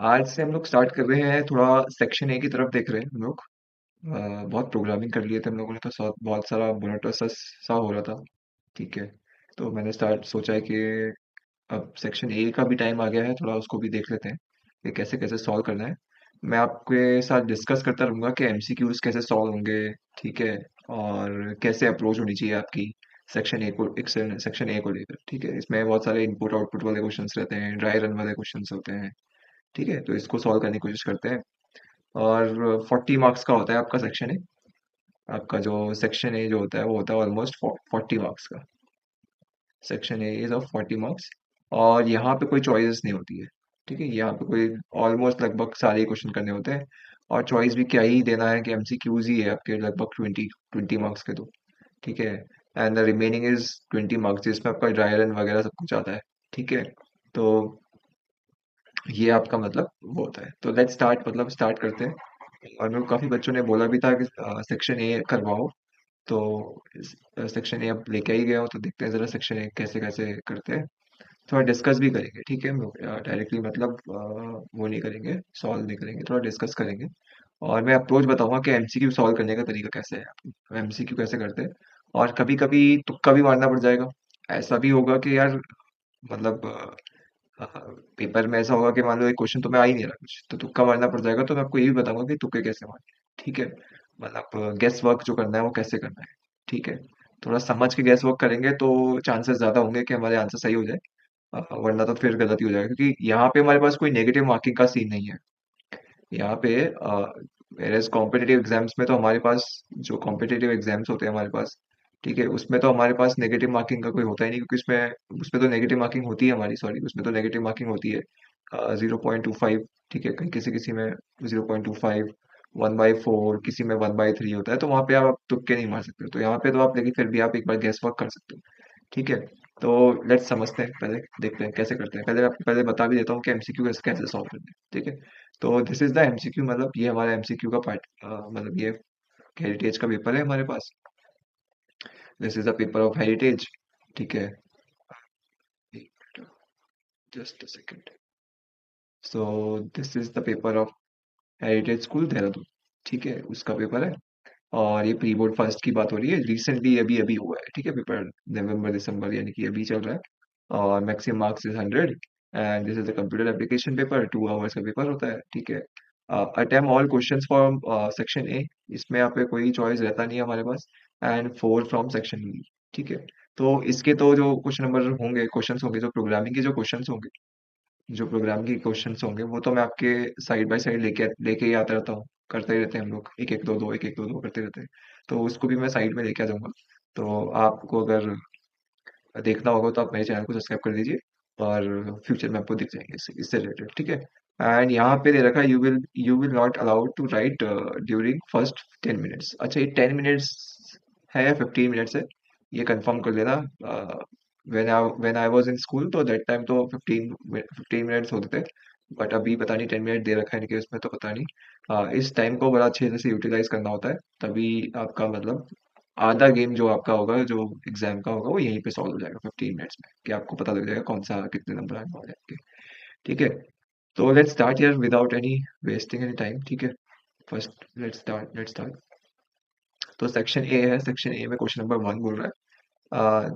आज से हम लोग स्टार्ट कर रहे हैं, थोड़ा सेक्शन ए की तरफ देख रहे हैं हम लोग। बहुत प्रोग्रामिंग कर लिए थे हम लोगों ने, तो बहुत सारा मोनोटोनस सा सा हो रहा था। ठीक है, तो मैंने स्टार्ट सोचा है कि अब सेक्शन ए का भी टाइम आ गया है, थोड़ा उसको भी देख लेते हैं कि कैसे कैसे सॉल्व करना है। मैं आपके साथ डिस्कस करता रहूंगा कि एमसीक्यूज कैसे सॉल्व होंगे। ठीक है, और कैसे अप्रोच होनी चाहिए आपकी सेक्शन ए को लेकर। ठीक है, इसमें बहुत सारे इनपुट आउटपुट वाले क्वेश्चंस रहते हैं, ड्राई रन वाले क्वेश्चंस होते हैं। ठीक है, तो इसको सॉल्व करने की कोशिश करते हैं। और 40 मार्क्स का होता है आपका सेक्शन ए। आपका जो सेक्शन ए जो होता है वो होता है ऑलमोस्ट 40 मार्क्स का। Section A is of 40 marks. और यहाँ पे कोई चॉइसेस नहीं होती है। ठीक है, यहाँ पे कोई ऑलमोस्ट लगभग सारे क्वेश्चन करने होते हैं। और चॉइस भी क्या ही देना है कि एमसीक्यूज ही है आपके, लगभग 20 20 मार्क्स के तो। ठीक है, and the remaining is 20 marks, जिसमें आपका ड्राई रन वगैरह सब कुछ आता है। ठीक है, तो ये आपका मतलब वो होता है। तो लेट्स स्टार्ट, मतलब स्टार्ट करते हैं। और मेरे को काफी बच्चों ने बोला भी था कि सेक्शन ए करवाओ। तो सेक्शन ए अब लेके ही गया हूँ, तो देखते हैं जरा सेक्शन ए कैसे कैसे करते हैं। थोड़ा डिस्कस भी करेंगे। ठीक है, हम लोग डायरेक्टली मतलब वो नहीं करेंगे, सॉल्व नहीं करेंगे, थोड़ा डिस्कस करेंगे। और मैं अप्रोच बताऊंगा कि एमसीक्यू सॉल्व करने का तरीका कैसे है, एमसीक्यू कैसे करते हैं। और कभी कभी तुक्का भी मारना पड़ जाएगा। ऐसा भी होगा कि यार, मतलब पेपर में ऐसा होगा कि मान लो एक क्वेश्चन तो मैं आ ही नहीं रहा कुछ, तो तुक्का मारना पड़ जाएगा। तो मैं आपको ये भी बताऊंगा कि तुक्के कैसे मारने। ठीक है, मतलब गेस वर्क जो करना है वो कैसे करना है। ठीक है, थोड़ा समझ के गेस वर्क करेंगे तो चांसेस ज्यादा होंगे कि हमारे आंसर सही हो जाए। वरना तो फिर गलत ही हो जाएगा, क्योंकि यहाँ पे हमारे पास कोई नेगेटिव मार्किंग का सीन नहीं है। यहाँ पे वेरएज कॉम्पिटिटिव एग्जाम्स में तो हमारे पास, जो कॉम्पिटिटिव एग्जाम्स होते हैं हमारे पास, ठीक है, उसमें तो हमारे पास नेगेटिव मार्किंग का कोई होता ही नहीं, क्योंकि उसमें उसमें तो नेगेटिव मार्किंग होती है हमारी, सॉरी, उसमें तो नेगेटिव मार्किंग होती है 0.25। ठीक है, कहीं किसी किसी में 0.25, 1/4, किसी में 1/3 होता है। तो वहां पे आप तुक्के नहीं मार सकते। तो यहाँ पे तो आप, लेकिन फिर भी आप एक बार गैस वर्क कर सकते हो। ठीक है, तो लेट्स समझते हैं, पहले देखते हैं कैसे करते हैं। पहले आपको पहले बता भी देता हूँ कि एमसीक्यू कैसे कैसे सॉल्व करते हैं। ठीक है, तो दिस इज द एमसीक्यू, मतलब ये हमारा एमसीक्यू का पार्ट, मतलब ये हेरिटेज का पेपर है हमारे पास। This is the paper of heritage. ठीक है, just a second. So this is the paper of heritage school Dehradun. ठीक है, उसका पेपर है। और ये प्री बोर्ड फर्स्ट की बात हो रही है, रिसेंटली अभी अभी हुआ है। ठीक है, पेपर नवंबर दिसंबर यानी कि अभी चल रहा है। और maximum marks is 100। And this is the computer application paper, 2 hours का पेपर होता है। ठीक है, attempt all questions from section A. इसमें यहाँ पे कोई चॉइस रहता नहीं है हमारे पास। And 4 from section B. ठीक है, तो इसके तो जो क्वेश्चन नंबर होंगे, क्वेश्चंस होंगे, जो प्रोग्रामिंग के जो क्वेश्चंस होंगे, जो प्रोग्राम के क्वेश्चंस होंगे, वो तो मैं आपके साइड बाय साइड लेके लेके ही आता रहता हूँ। करते ही रहते हैं हम लोग, एक एक दो दो, एक एक दो दो करते रहते हैं। तो उसको भी मैं साइड में लेके आ जाऊंगा। तो आपको अगर देखना होगा तो आप मेरे चैनल को सब्सक्राइब कर दीजिए। और फ्यूचर में आपको दिख जाएंगे इससे रिलेटेड। ठीक है, एंड यहाँ पे दे रखा है, you will not allowed to write during first 10 minutes. अच्छा, ये 10 मिनट्स है या 15 मिनट्स है, ये कंफर्म कर लेना। When I was in school तो दैट टाइम तो 15 मिनट्स होते थे। बट अभी पता नहीं 10 मिनट दे रखा है इनके उसमें, तो पता नहीं। इस टाइम को बड़ा अच्छे से यूटिलाइज करना होता है, तभी आपका मतलब आधा गेम जो आपका होगा, जो एग्जाम का होगा, वो यहीं पे सॉल्व हो जाएगा 15 मिनट्स में, कि आपको पता लग जाएगा कौन सा कितने नंबर आने वाले हैं आपके। ठीक है, तो लेट्स स्टार्ट यार without any wasting any time. ठीक है, फर्स्ट लेट्स स्टार्ट। तो सेक्शन ए है, सेक्शन ए में क्वेश्चन नंबर 1 बोल रहा है,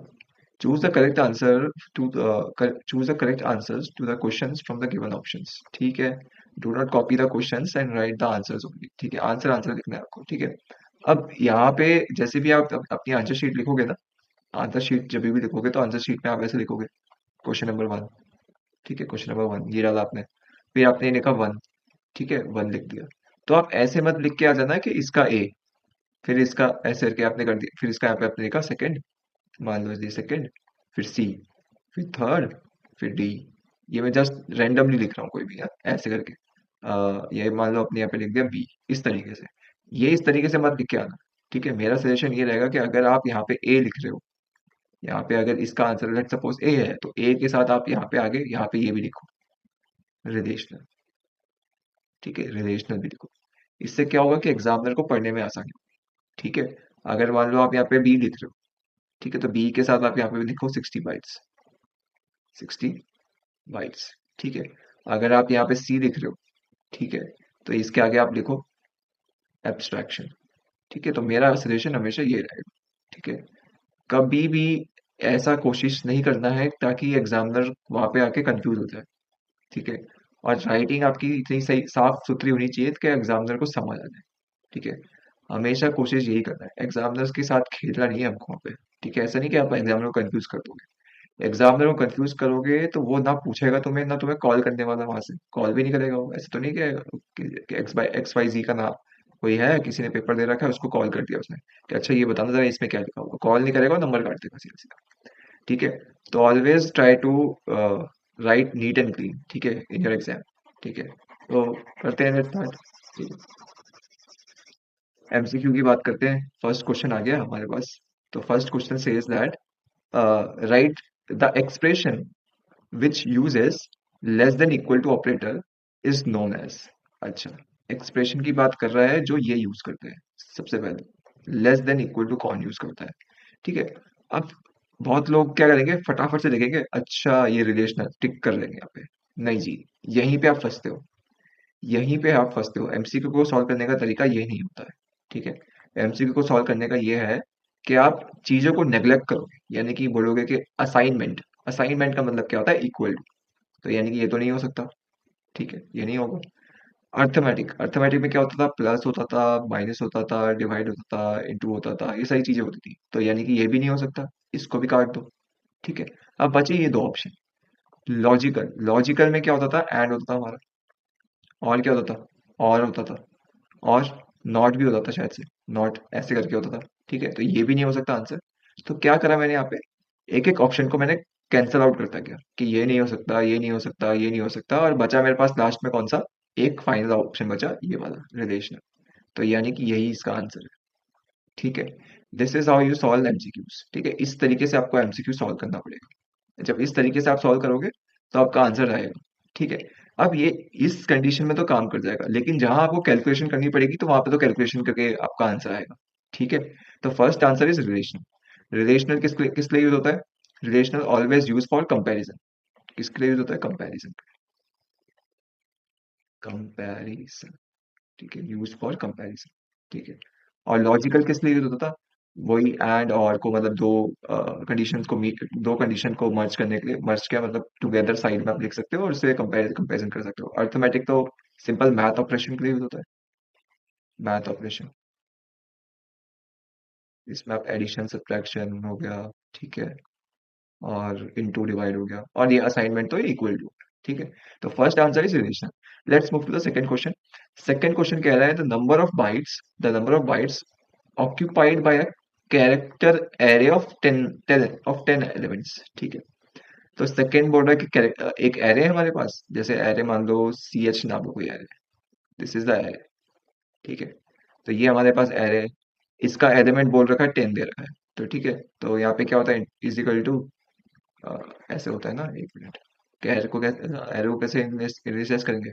choose the correct answer to choose the correct answers to the questions from the given options. ठीक है, do not copy the questions and write the answers only. ठीक है, answer answer लिखना है आपको। ठीक है, अब यहाँ पे जैसे भी आप अपनी आंसर शीट लिखोगे ना, आंसर शीट जब भी लिखोगे तो आंसर शीट में आप ऐसे लिखोगे, क्वेश्चन नंबर 1। ठीक है, क्वेश्चन नंबर 1 ये डाला आपने, फिर आपने लिखा 1। ठीक है, 1 लिख दिया। तो आप ऐसे मत लिख के आ जाना कि इसका ए, फिर इसका ऐसे करके आपने कर दिया, फिर इसका यहाँ पे आपने लिखा सेकंड, मान लो ये सेकंड, फिर सी, फिर थर्ड, फिर डी। ये मैं जस्ट रैंडमली लिख रहा हूँ कोई भी, हाँ, ऐसे करके। ये मान लो अपने यहाँ पे लिख दिया बी, इस तरीके से। ये इस तरीके से मत लिख के आना। ठीक है, मेरा सजेशन ये रहेगा कि अगर आप यहाँ पे ए लिख रहे हो, यहाँ पे अगर इसका आंसर लेट सपोज ए है, तो ए के साथ आप यहाँ पे आगे यहाँ पे ये भी लिखो, रिलेशनल। ठीक है, रिलेशनल भी लिखो। इससे क्या होगा कि एग्जामिनर को पढ़ने में आसानी होगी। ठीक है, अगर मान लो आप यहाँ पे बी लिख रहे हो, ठीक है, तो बी के साथ आप यहाँ पे लिखो 60 बाइट्स, 60 बाइट्स। ठीक है, अगर आप यहाँ पे सी लिख रहे हो, ठीक है, तो इसके आगे आप लिखो एब्स्ट्रैक्शन। ठीक है, तो मेरा सजेशन हमेशा ये रहेगा। ठीक है, कभी भी ऐसा कोशिश नहीं करना है ताकि एग्जामिनर वहां पे आके कंफ्यूज हो जाए। ठीक है, और राइटिंग आपकी इतनी सही साफ सुथरी होनी चाहिए कि एग्जामिनर को समझ आ जाए। ठीक है, हमेशा कोशिश यही करना है, एग्जामिनर्स के साथ खेलना नहीं है हमको वहाँ पे। ठीक है, ऐसा नहीं कि आप एग्जामिनर को कंफ्यूज कर दोगे। एग्जामिनर को कंफ्यूज करोगे तो वो ना पूछेगा तुम्हें, ना तुम्हें कॉल करने वाला, वहां से कॉल भी नहीं करेगा वो। ऐसे तो नहीं कि एक्स वाई जी का नाम कोई है, किसी ने पेपर दे रखा है, उसको कॉल कर दिया उसने कि अच्छा ये बताना जरा इसमें क्या लिखा होगा, कॉल नहीं करेगा, नंबर काट देगा सीधा सीधा। ठीक है, तो always try to write neat and clean, ठीक है, इन योर एग्जाम। ठीक है, तो करते हैं स्टार्ट। एमसीक्यू की बात करते हैं। फर्स्ट क्वेश्चन आ गया हमारे पास। तो first question says that right the expression which uses less than equal to operator is known as। अच्छा, एक्सप्रेशन की बात कर रहा है जो ये यूज करते हैं। सबसे पहले लेस देन इक्वल टू कौन यूज करता है? ठीक है, अब बहुत लोग क्या करेंगे, फटाफट से लिखेंगे अच्छा ये रिलेशनल टिक कर लेंगे यहाँ पे। नहीं जी, यहीं पे आप फंसते हो। यहीं पे आप फंसते हो। एमसीक्यू को सॉल्व करने का तरीका ये नहीं होता है। ठीक है, एमसीक्यू को सॉल्व करने का ये है कि आप चीजों को नेग्लेक्ट करोगे, यानी कि बोलोगे कि असाइनमेंट। असाइनमेंट का मतलब क्या होता है? इक्वल। तो यानी कि ये तो नहीं हो सकता। ठीक है, ये नहीं होगा। अर्थमेटिक, अर्थमेटिक में क्या होता था? प्लस होता था, माइनस होता था, डिवाइड होता था, इंटू होता था, ये सारी चीजें होती थी। तो यानी कि ये भी नहीं हो सकता। इसको भी काट दो। ठीक है, अब बचे ये दो ऑप्शन। लॉजिकल, लॉजिकल में क्या होता था? एंड होता था हमारा। और क्या होता था? और होता था। और नॉट भी होता था शायद से। नॉट ऐसे करके होता था। ठीक है, तो ये भी नहीं हो सकता आंसर। तो क्या करा मैंने यहाँ पे, एक एक ऑप्शन को मैंने कैंसल आउट करता गया कि ये नहीं हो सकता, ये नहीं हो सकता, ये नहीं हो सकता, और बचा मेरे पास लास्ट में कौन सा? एक फाइनल ऑप्शन बचा, ये वाला रिलेशनल। तो यानी कि यही इसका आंसर है। ठीक है, this is how you solve MCQs. ठीक है, इस तरीके से आपको एमसीक्यू सॉल्व करना पड़ेगा। जब इस तरीके से आप सॉल्व करोगे तो आपका आंसर आएगा। ठीक है, अब ये इस कंडीशन में तो काम कर जाएगा, लेकिन जहां आपको कैलकुलेशन करनी पड़ेगी तो वहां पे तो कैलकुलेशन करके आपका आंसर आएगा। ठीक है, तो first answer is relational. Relational किस लिए यूज होता है? Relational always use for comparison. किसके लिए यूज होता है? कंपैरिजन। कंपैरिजन। ठीक है, यूज फॉर कंपैरिजन। ठीक है, और लॉजिकल किस लिए यूज होता था? वही एंड और को, मतलब दो कंडीशंस को मीट, दो कंडीशन को मर्ज करने के लिए। मर्ज क्या मतलब? टुगेदर साइड में आप लिख सकते हो और उससे कंपैरिजन कर सकते हो। अर्थमेटिक तो सिंपल मैथ ऑपरेशन के लिए यूज होता है। मैथ ऑपरेशन, इसमें आप एडिशन सब्ट्रैक्शन हो गया। ठीक है, और इनटू डिवाइड हो गया, और ये असाइनमेंट तो इक्वल टू। ठीक है, तो first answer is relation. Let's move to the second question. Second question कह रहा है the number of bytes occupied by a character array of 10 elements। ठीक है, तो सेकंड बोल रहा है कि एक एरे है हमारे पास, जैसे एरे मान लो सी एच नाम का कोई array. This is the array. ठीक है, तो ये हमारे पास एरे है। इसका एलिमेंट बोल रखा है 10 दे रखा है। तो ठीक है, तो यहाँ पे क्या होता है? इजिकल टू, ऐसे होता है ना, एक मिनट। एरे को कैसे इनिशियलाइज करेंगे?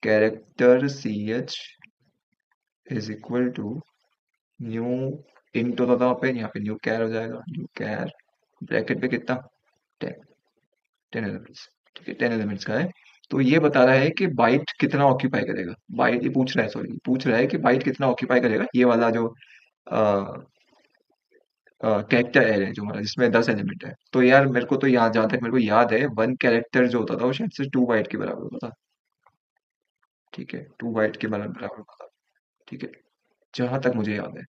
Character C H is equal to new int होता था वहाँ पे, यहाँ पे न्यू कैर हो जाएगा। न्यू कैर ब्रैकेट पे कितना? 10। 10 एलिमेंट्स। ठीक है, 10 एलिमेंट्स का है। तो ये बता रहा है कि बाइट कितना ऑक्यूपाई करेगा। बाइट ये पूछ रहा है, सॉरी, पूछ रहा है कि बाइट कितना ऑक्यूपाई करेगा ये वाला जो कैरेक्टर एरे जो हमारा, जिसमें 10 एलिमेंट है। तो यार मेरे को तो याद, जहां तक मेरे को याद है, वन कैरेक्टर जो होता था वो शायद से 2 बाइट के बराबर होता था। ठीक है, 2 बाइट के बराबर होता था। ठीक है, जहां तक मुझे याद है।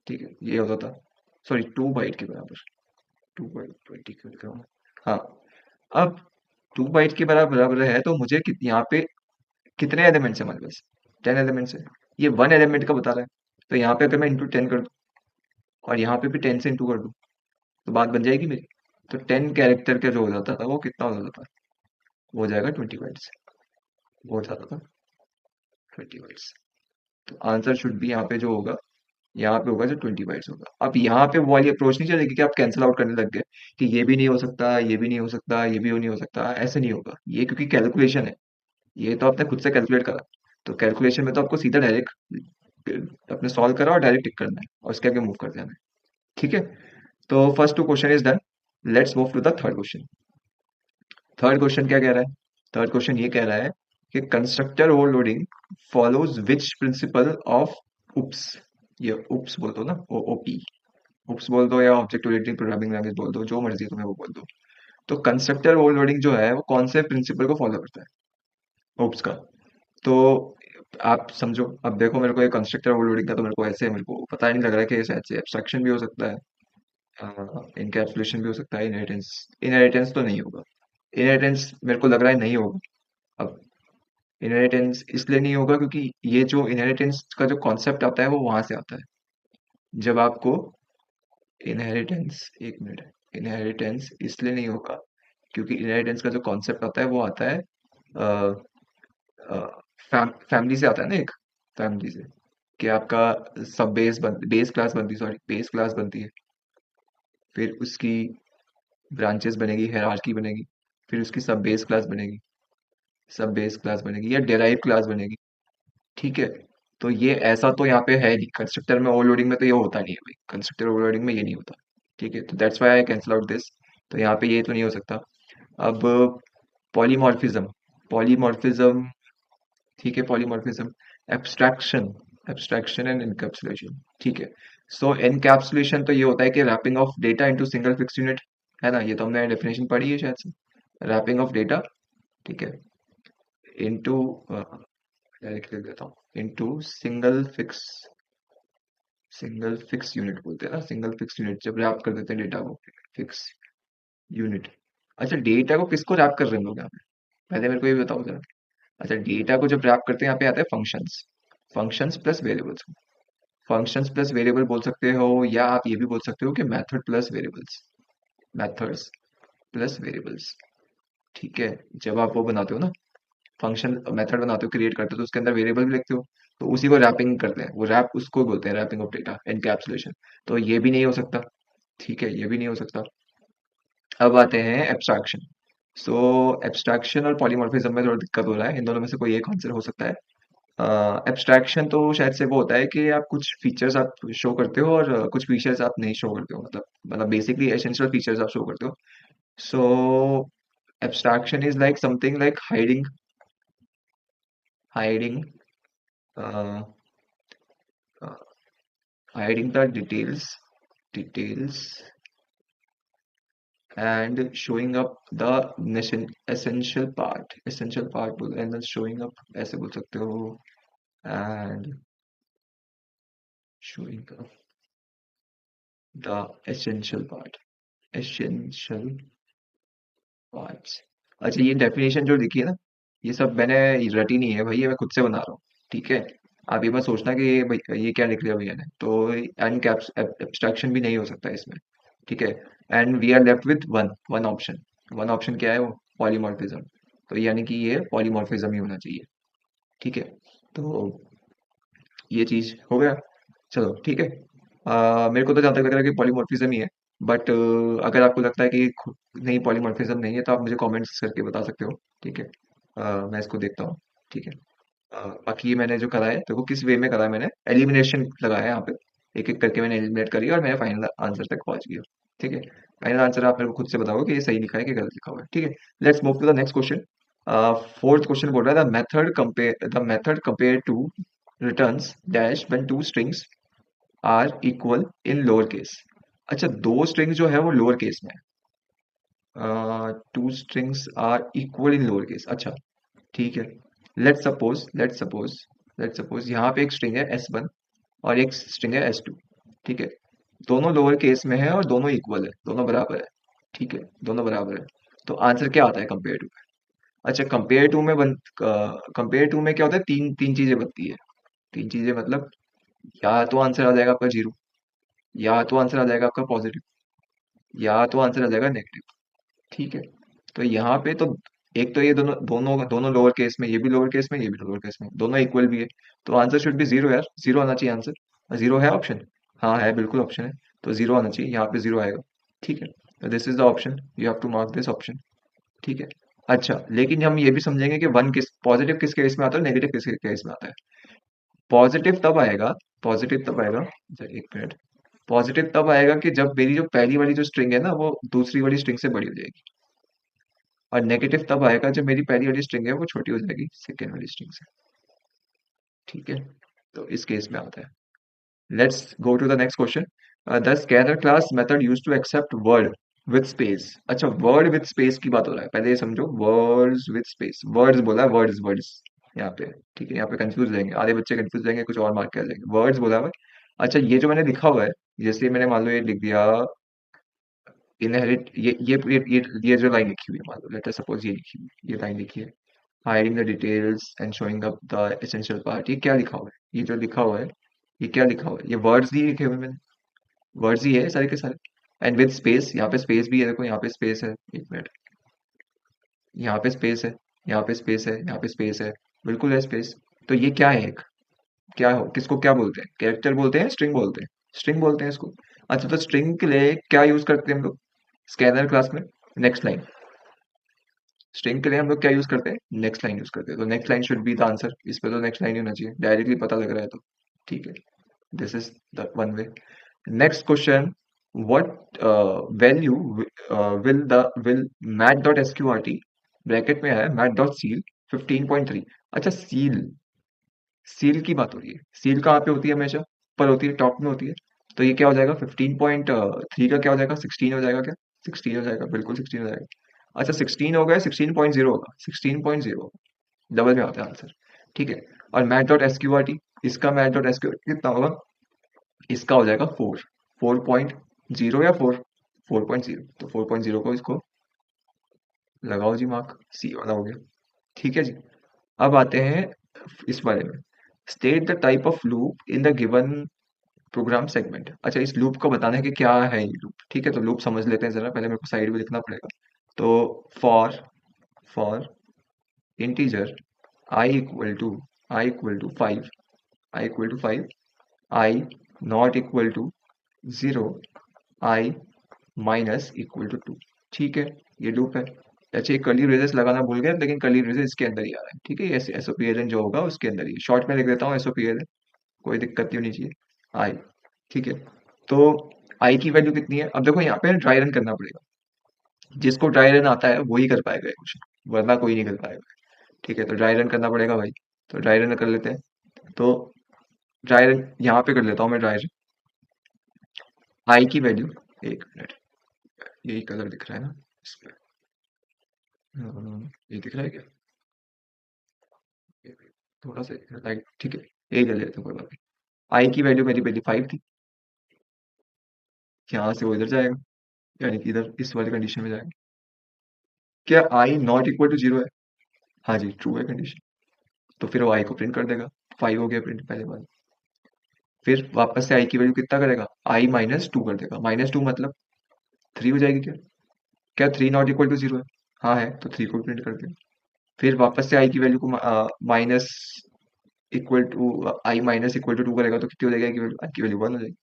ठीक है, ये होता था, सॉरी, 2 बाइट के बराबर। 2 बाइट 20 क्यों लिख रहा हूँ? हाँ, अब 2 बाइट के बराबर है तो मुझे यहाँ पे कितने एलिमेंट्स है हमारे पास? 10 एलिमेंट्स है। ये 1 एलिमेंट का बता रहा है। तो यहाँ पे अगर मैं इंटू 10 कर दूं, और यहाँ पे भी 10 से इंटू कर दूं, तो बात बन जाएगी मेरी। तो 10 कैरेक्टर का जो हो जाता था वो कितना हो जाता था? वो हो जाएगा 20 बाइट्स। वो हो जाता था 20 बाइट्स। तो आंसर शुड भी यहाँ पे जो होगा, यहाँ पे होगा जो 20 बाइट्स होगा। अब यहाँ पे वो वाली अप्रोच नहीं चलेगी कि आप कैंसिल आउट करने लग गए कि ये भी नहीं हो सकता, ये भी नहीं हो सकता, ये भी नहीं हो सकता। ऐसे नहीं होगा ये, क्योंकि कैलकुलेशन है। ये तो आपने खुद से कैलकुलेट करा। तो कैलकुलेशन में तो आपको सीधा डायरेक्ट अपने सॉल्व करा और डायरेक्ट टिक करना है और उसके आगे मूव कर देना है। ठीक है, तो first 2 question is done. Let's move to the third question. Third question क्या कह रहा है? थर्ड क्वेश्चन ये कह रहा है कि constructor overloading follows which principle of oops. ये उप्स बोल दो ना, ओ ओपी, उप्स बोल दो या ऑब्जेक्ट ओरिएंटेड प्रोग्रामिंग लैंग्वेज बोल दो, जो मर्जी तुम्हें वो बोल दो। तो कंस्ट्रक्टर ओवरलोडिंग जो है वो कौन से प्रिंसिपल को फॉलो करता है, उप्स का। तो आप समझो, अब देखो मेरे को ये कंस्ट्रक्टर ओवरलोडिंग का तो मेरे को ऐसे मेरे को पता ही नहीं लग रहा है कि ये शायद से एब्स्ट्रैक्शन भी हो सकता है, इनकैप्सुलेशन भी हो सकता है, इनहेरिटेंस। इनहेरिटेंस तो नहीं होगा, इनहेरिटेंस मेरे को लग रहा है नहीं होगा। अब इनहेरिटेंस इसलिए नहीं होगा क्योंकि ये जो इनहेरिटेंस का जो कॉन्सेप्ट आता है वो वहां से आता है। जब आपको इनहेरिटेंस, एक मिनट, इनहेरिटेंस इसलिए नहीं होगा क्योंकि इनहेरिटेंस का जो कॉन्सेप्ट आता है वो आता है फैमिली से आता है ना, एक फैमिली से, कि आपका सब बेस क्लास बनती है, सॉरी बेस क्लास बनती है, फिर उसकी ब्रांचेस बनेगी, हायरार्की बनेगी, फिर उसकी सब बेस क्लास बनेगी, सब बेस क्लास बनेगी या डेराइव क्लास बनेगी। ठीक है, तो ये ऐसा तो यहाँ पे है नहीं, कंस्ट्रक्टर में ओवरलोडिंग में तो ये होता नहीं है भाई, कंस्ट्रक्टर ओवरलोडिंग में ये नहीं होता। ठीक है, तो that's why I cancel out this. तो यहाँ पे ये तो नहीं हो सकता। अब पॉलीमॉर्फिज्म, पॉलीमॉर्फिज्म, ठीक है, polymorphism, abstraction, abstraction and encapsulation. ठीक है, सो एनकैप्सुलेशन तो ये होता है कि wrapping of data into single fix unit, है ना, ये तो हमने डेफिनेशन पढ़ी है शायद से, रैपिंग ऑफ डेटा, ठीक है, इनटू, डायरेक्ट लिख देता हूँ, इनटू सिंगल फिक्स यूनिट बोलते हैं ना, सिंगल फिक्स यूनिट, जब रैप कर देते हैं डेटा को फिक्स यूनिट। अच्छा, डेटा को किसको रैप कर रहे हैं लोग यहाँ पे, पहले मेरे को ये बताओ जरा। अच्छा, डेटा को जब रैप करते हैं यहाँ पे आता है functions, functions plus variables. Functions plus variable बोल सकते हो, या आप ये भी बोल सकते हो कि method plus variables, methods plus variables. ठीक है, जब आप वो बनाते हो ना, फंक्शन मेथड बनाते हो, क्रिएट करते हो, तो उसके अंदर वेरिएबल भी लिखते हो, तो उसी को रैपिंग करते हैं, वो रैप उसको बोलते हैं रैपिंग ऑफ डेटा, एनकैप्सुलेशन। तो ये भी नहीं हो सकता। ठीक है, ये भी नहीं हो सकता। अब आते हैं एब्स्ट्रैक्शन। सो एब्स्ट्रैक्शन और पॉलीमॉर्फिज्म में थोड़ा दिक्कत हो रहा है, इन दोनों में से कोई एक आंसर हो सकता है। एब्स्ट्रैक्शन तो शायद से वो होता है कि आप कुछ फीचर्स आप शो करते हो और कुछ फीचर्स आप नहीं शो करते हो, मतलब बेसिकली एसेंशियल फीचर्स आप शो करते हो। So abstraction is like something like hiding hiding the details and showing up the essential part and then showing up, ऐसे बोल सकते हो, and showing up the essential parts। अच्छा, ये डेफिनेशन जो लिखी है ना, ये सब मैंने रटी नहीं है भाई, ये मैं खुद से बना रहा हूँ। ठीक है, आप ये मत सोचना कि ये भाई ये क्या लिख लिया भैया ने, तो एंड कैप्स एब्स्ट्रैक्शन भी नहीं हो सकता इसमें। ठीक है, and we are left with one one option. One option क्या है वो, पॉलीमॉर्फिज्म। तो यानी कि ये पॉलीमॉर्फिज्म ही होना चाहिए। ठीक है, तो ये चीज हो गया। चलो ठीक है, मेरे को तो जहाँ तक लग रहा है कि पॉलीमॉर्फिज्म ही है, बट अगर आपको लगता है कि नहीं पॉलीमॉर्फिज्म नहीं है तो आप मुझे कमेंट्स करके बता सकते हो। ठीक है, मैं इसको देखता हूँ। ठीक है, बाकी ये मैंने जो करा है, देखो किस वे में करा है, मैंने एलिमिनेशन लगाया है यहाँ पे, एक एक करके मैंने एलिमिनेट करी और मैंने फाइनल आंसर तक पहुंच गया। ठीक है, फाइनल आंसर आप मेरे को खुद से बताओ कि ये सही लिखा है कि गलत लिखा हुआ है। ठीक है, let's move to the next question. Fourth question बोल रहा है the method compare to returns dash when two strings are equal in lower case. अच्छा, दो स्ट्रिंग्स जो है वो लोअर केस में है, two strings are equal in lower case. अच्छा, ठीक है, लेट्स सपोज यहाँ पे एक स्ट्रिंग है S1 और एक स्ट्रिंग है S2। ठीक है, दोनों लोअर केस में है और दोनों इक्वल है, दोनों बराबर है। ठीक है, दोनों बराबर है। तो आंसर क्या आता है कंपेयर टू। अच्छा, कंपेयर टू में क्या होता है, तीन तीन चीजें बनती है। तीन चीजें मतलब, या तो आंसर आ जाएगा आपका जीरो, या तो आंसर आ जाएगा आपका पॉजिटिव, या तो आंसर आ जाएगा नेगेटिव। ठीक है, तो यहाँ पे तो एक तो ये दोनों दोनों दोनों लोअर केस में, ये भी लोअर केस में, ये भी लोअर केस में, दोनों इक्वल भी है। तो आंसर शुड बी जीरो यार, जीरो आना चाहिए आंसर। जीरो है ऑप्शन, हाँ है, बिल्कुल ऑप्शन है, तो जीरो आना चाहिए, यहाँ पे जीरो आएगा। ठीक है, तो this is the option, you have to mark this option. ठीक है, अच्छा, लेकिन हम ये भी समझेंगे कि वन किस पॉजिटिव किस केस में आता है, नेगेटिव किस केस में आता है। पॉजिटिव तब आएगा, पॉजिटिव तब आएगा, अच्छा, एक मिनट, पॉजिटिव तब आएगा कि जब मेरी जो पहली वाली जो स्ट्रिंग है ना वो दूसरी वाली स्ट्रिंग से बड़ी हो जाएगी। और नेगेटिव तब आएगा जब मेरी पहली वाली स्ट्रिंग है वो छोटी हो जाएगी सेकेंड वाली स्ट्रिंग से। ठीक है, तो इस केस में आता है। Let's go to the next question. The scanner class method use to accept word with space. अच्छा, वर्ड विद स्पेस की बात हो रहा है, पहले ये समझो, वर्ड्स विद स्पेस, वर्ड्स बोला है, वर्ड्स वर्ड्स यहाँ पे। ठीक है, यहाँ पे कंफ्यूज रहेंगे, आधे बच्चे कंफ्यूज रहेंगे, कुछ और मार्क कर जाएंगे, वर्ड्स बोला हुआ है। अच्छा, ये जो मैंने लिखा हुआ है, जैसे मैंने मान लो ये लिख दिया इनहेरिट, ये जो लाइन लिखी हुई है, मान लो लेट अस सपोज ये लिखी हुई, ये लाइन लिखी है, hiding the details and showing up the essential part, ये क्या लिखा हुआ है, ये जो लिखा हुआ है, ये क्या लिखा हुआ है, ये वर्ड्स ही लिखे हुए हैं मैंने, वर्ड्स ही है सारे के सारे। एंड विद स्पेस, यहाँ पे स्पेस भी है, देखो यहाँ पे स्पेस है, एक मिनट, यहाँ पे स्पेस है, यहाँ पे स्पेस है, यहाँ पे स्पेस है, बिल्कुल है स्पेस। तो ये क्या है, एक क्या हो, किसको क्या बोलते हैं, कैरेक्टर बोलते हैं, स्ट्रिंग बोलते हैं, स्ट्रिंग बोलते हैं इसको। अच्छा, तो स्ट्रिंग के लिए क्या यूज करते हैं हम लोग स्कैनर क्लास में? Next line. स्ट्रिंग के लिए हम लोग क्या यूज करते हैं? नेक्स्ट लाइन यूज करते हैं, तो next line should be the answer, इस पे तो नेक्स्ट लाइन ही होना चाहिए, डायरेक्टली पता लग रहा है तो। ठीक है, this is the one way. Next question, what value will mat.sqrt bracket में है mat.seal 15.3। अच्छा, सील, सील की बात हो रही है, सील कहाँ पे होती है? हमेशा ऊपर होती है, टॉप में होती है। तो ये क्या हो जाएगा 15.3 का क्या हो जाएगा, 16 हो जाएगा क्या? 16 हो जाएगा, बिल्कुल 16 हो जाएगा। अच्छा, 16 हो गया, 16.0 होगा, 16.0 डबल में आता है आंसर। ठीक है, और mat.sqrt, इसका mat.sqrt कितना होगा? इसका हो जाएगा 4 4.0 या 4 4.0, तो 4.0 को इसको लगाओ जी मार्क, सी वाला हो गया। ठीक है जी, अब आते हैं इस बारे में, state the type of loop in the given program segment. अच्छा, इस लूप को बताना है कि क्या है ये लूप। ठीक है, तो लूप समझ लेते हैं जरा, पहले मेरे को साइड में लिखना पड़ेगा। तो for integer i equal to 5, i not equal to 0, i minus equal to 2। ठीक है, ये लूप है। अच्छा, ये कर्ली ब्रेसेस लगाना भूल गए, लेकिन कर्ली ब्रेसेस इसके अंदर ही आ रहा है। ठीक है, ये एसओपीएलएन जो होगा उसके अंदर ही, शॉर्ट में लिख देता हूँ एसओपीएलएन, कोई दिक्कत नहीं होनी चाहिए। आई, ठीक है, तो आई की वैल्यू कितनी है? अब देखो यहाँ पे ड्राई रन करना पड़ेगा, जिसको ड्राई रन आता है वही कर पाएगा ये क्वेश्चन, वरना कोई नहीं कर पाएगा। ठीक है, तो ड्राई रन करना पड़ेगा भाई, तो ड्राई रन कर लेते हैं। तो ड्राई रन यहाँ पे कर लेता हूँ मैं, ड्राई रन आई की वैल्यू, एक मिनट, यही कलर दिख रहा है ना इस पे? ये दिख रहा है क्या? ये थोड़ा सा लाइट, ठीक है, यही कर लेते हैं, कोई बात नहीं। आई की वैल्यू मेरी पहले 5 थी, यहाँ से वो इधर जाएगा, यानी कि इधर इस वाली कंडीशन में जाएगा। क्या आई नॉट इक्वल टू 0 है? हाँ जी, ट्रू है कंडीशन, तो फिर वो आई को प्रिंट कर देगा, 5 हो गया प्रिंट पहले बार। फिर वापस से आई की वैल्यू कितना करेगा? आई माइनस 2 कर देगा, -2 मतलब 3 हो जाएगी क्या? क्या 3 नॉट इक्वल टू 0 है? हाँ है, तो 3 को प्रिंट कर देगा। फिर वापस से आई की वैल्यू को minus equal to, I minus equal to 2 करेगा, तो कितनी हो जाएगी आई की वैल्यू? 1 हो जाएगी।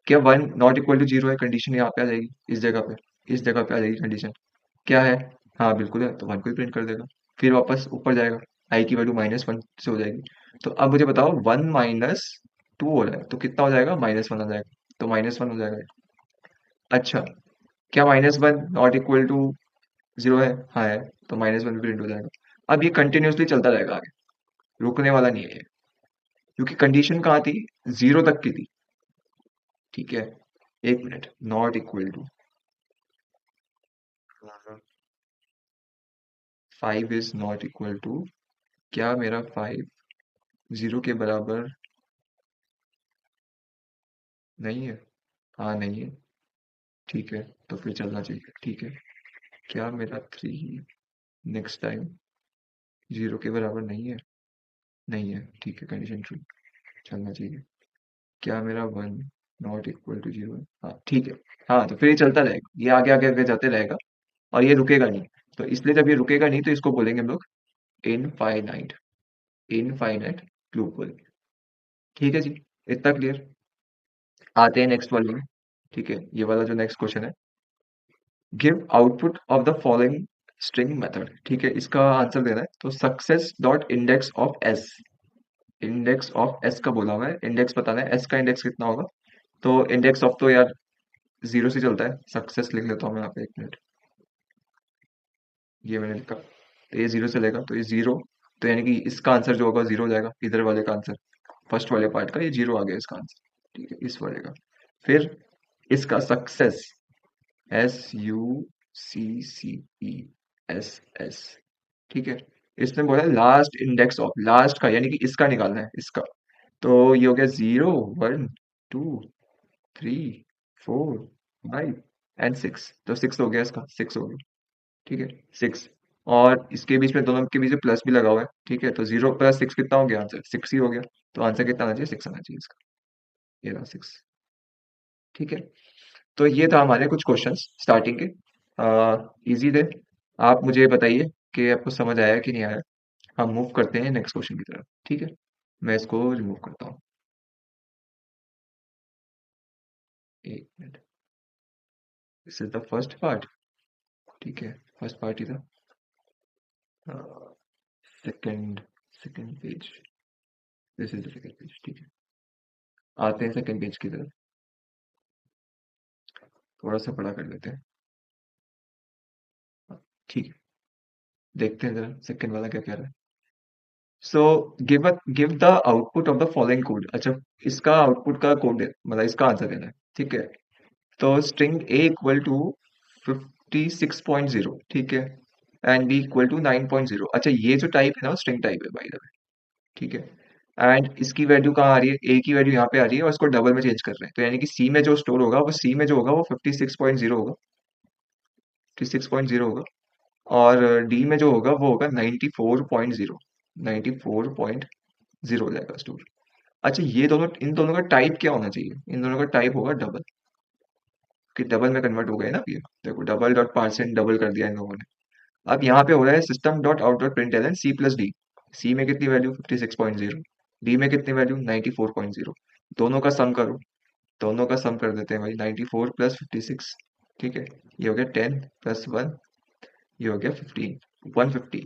क्या 1 नॉट इक्वल टू 0 है? कंडीशन यहाँ पे आ जाएगी, इस जगह पे, इस जगह पे आ जाएगी कंडीशन। क्या है? हाँ बिल्कुल है, तो 1 को ही प्रिंट कर देगा। फिर वापस ऊपर जाएगा, आई की वैल्यू -1 से हो जाएगी। तो अब मुझे बताओ, 1 माइनस 2 हो रहा है, तो कितना हो जाएगा? -1 हो जाएगा, तो -1 हो जाएगा। अच्छा, क्या -1 नॉट इक्वल टू 0 है? हाँ है, तो -1 भी प्रिंट हो जाएगा। अब ये कंटिन्यूअसली चलता रहेगा आगे, रुकने वाला नहीं है ये, क्योंकि कंडीशन कहाँ थी? 0 तक की थी। ठीक है, एक minute, not equal to 5 is not equal to, क्या मेरा 5 0 के बराबर नहीं है? हाँ नहीं है, ठीक है, तो फिर चलना चाहिए। ठीक है, क्या मेरा 3 नेक्स्ट टाइम 0 के बराबर नहीं है? नहीं है, ठीक है, कंडीशन ट्रू, चलना चाहिए। क्या मेरा 1 नॉट इक्वल टू 0 है? हाँ ठीक है। हाँ, तो फिर ये चलता रहेगा, ये आगे आगे आगे जाते रहेगा, और ये रुकेगा नहीं। तो इसलिए जब ये रुकेगा नहीं, तो इसको बोलेंगे हम लोग इनफाइनाइट, इनफाइनाइट लूप बोलेंगे। ठीक है जी, इतना क्लियर। आते हैं नेक्स्ट वाले में। ठीक है, ये वाला जो नेक्स्ट क्वेश्चन है, give output of the following string method. ठीक है, इसका आंसर देना है, तो success dot index of S, index of S का बोला हुआ है, इंडेक्स बताना है, एस का इंडेक्स कितना होगा। तो इंडेक्स ऑफ तो यार 0 से चलता है, सक्सेस लिख लेता हूँ मैं यहाँ पे, एक मिनट, ये मैंने लिखा, तो ये जीरो चलेगा, तो ये जीरो, तो यानी कि इसका आंसर जो होगा जीरो हो जाएगा, इधर वाले का आंसर, फर्स्ट वाले पार्ट का ये जीरो आ गया इसका आंसर। ठीक है, इस वाले का। फिर इसका सक्सेस, SUCCESS, ठीक है। इसने बोला लास्ट इंडेक्स ऑफ, लास्ट का यानी कि इसका निकालना है, इसका। तो ये हो गया 0, 1, 2, 3, 4, 5 एंड 6, तो 6 हो गया, इसका 6 हो गया। ठीक है, 6। और इसके बीच में, दोनों के बीच में प्लस भी लगा हुआ है। ठीक है, तो 0 + 6 कितना हो गया, आंसर 6 ही हो गया। तो आंसर कितना आना चाहिए, 6 आना चाहिए इसका। ये रहा 6। ठीक है, तो ये था हमारे कुछ क्वेश्चंस स्टार्टिंग के, इजी थे। आप मुझे बताइए कि आपको समझ आया कि नहीं आया। हम मूव करते हैं नेक्स्ट क्वेश्चन की तरफ। ठीक है, मैं इसको रिमूव करता हूँ। एक minute, this is the first part. ठीक है, फर्स्ट पार्ट ही था। Second second page, this is the second page. ठीक है, आते हैं सेकंड पेज की तरफ। थोड़ा सा बड़ा कर लेते हैं। ठीक है, देखते हैं जरा सेकंड वाला क्या कह रहा है। So give the output of the following code. अच्छा, इसका आउटपुट का कोड है, मतलब इसका आंसर देना है। ठीक है, तो स्ट्रिंग ए इक्वल टू 56.0, ठीक है, एंड बी इक्वल टू 9.0। अच्छा, ये जो टाइप है ना, स्ट्रिंग टाइप है बाय द वे। ठीक है, एंड इसकी वैल्यू कहाँ आ रही है, ए की वैल्यू यहाँ पे आ रही है, और इसको डबल में चेंज कर रहे हैं, तो यानी कि सी में जो स्टोर होगा, वो सी में जो होगा वो 56.0 होगा, 56.0 होगा। और डी में जो होगा वो होगा 94.0, 94.0 हो जाएगा स्टोर। अच्छा, ये दोनों, इन दोनों का टाइप क्या होना चाहिए, इन दोनों का टाइप होगा डबल, कि डबल में कन्वर्ट हो गए ना। अब ये देखो, डबल डॉट पार्सेंट डबल कर दिया इन लोगों ने। अब यहाँ पे हो रहा है system dot out dot print C plus D. C में कितनी वैल्यू, 56.0, डी में कितनी वैल्यू, 94.0। दोनों का सम करो, दोनों का सम कर देते हैं भाई, 94 + 56। ठीक है, ये हो गया 10 + 1, ये हो गया 15, 150।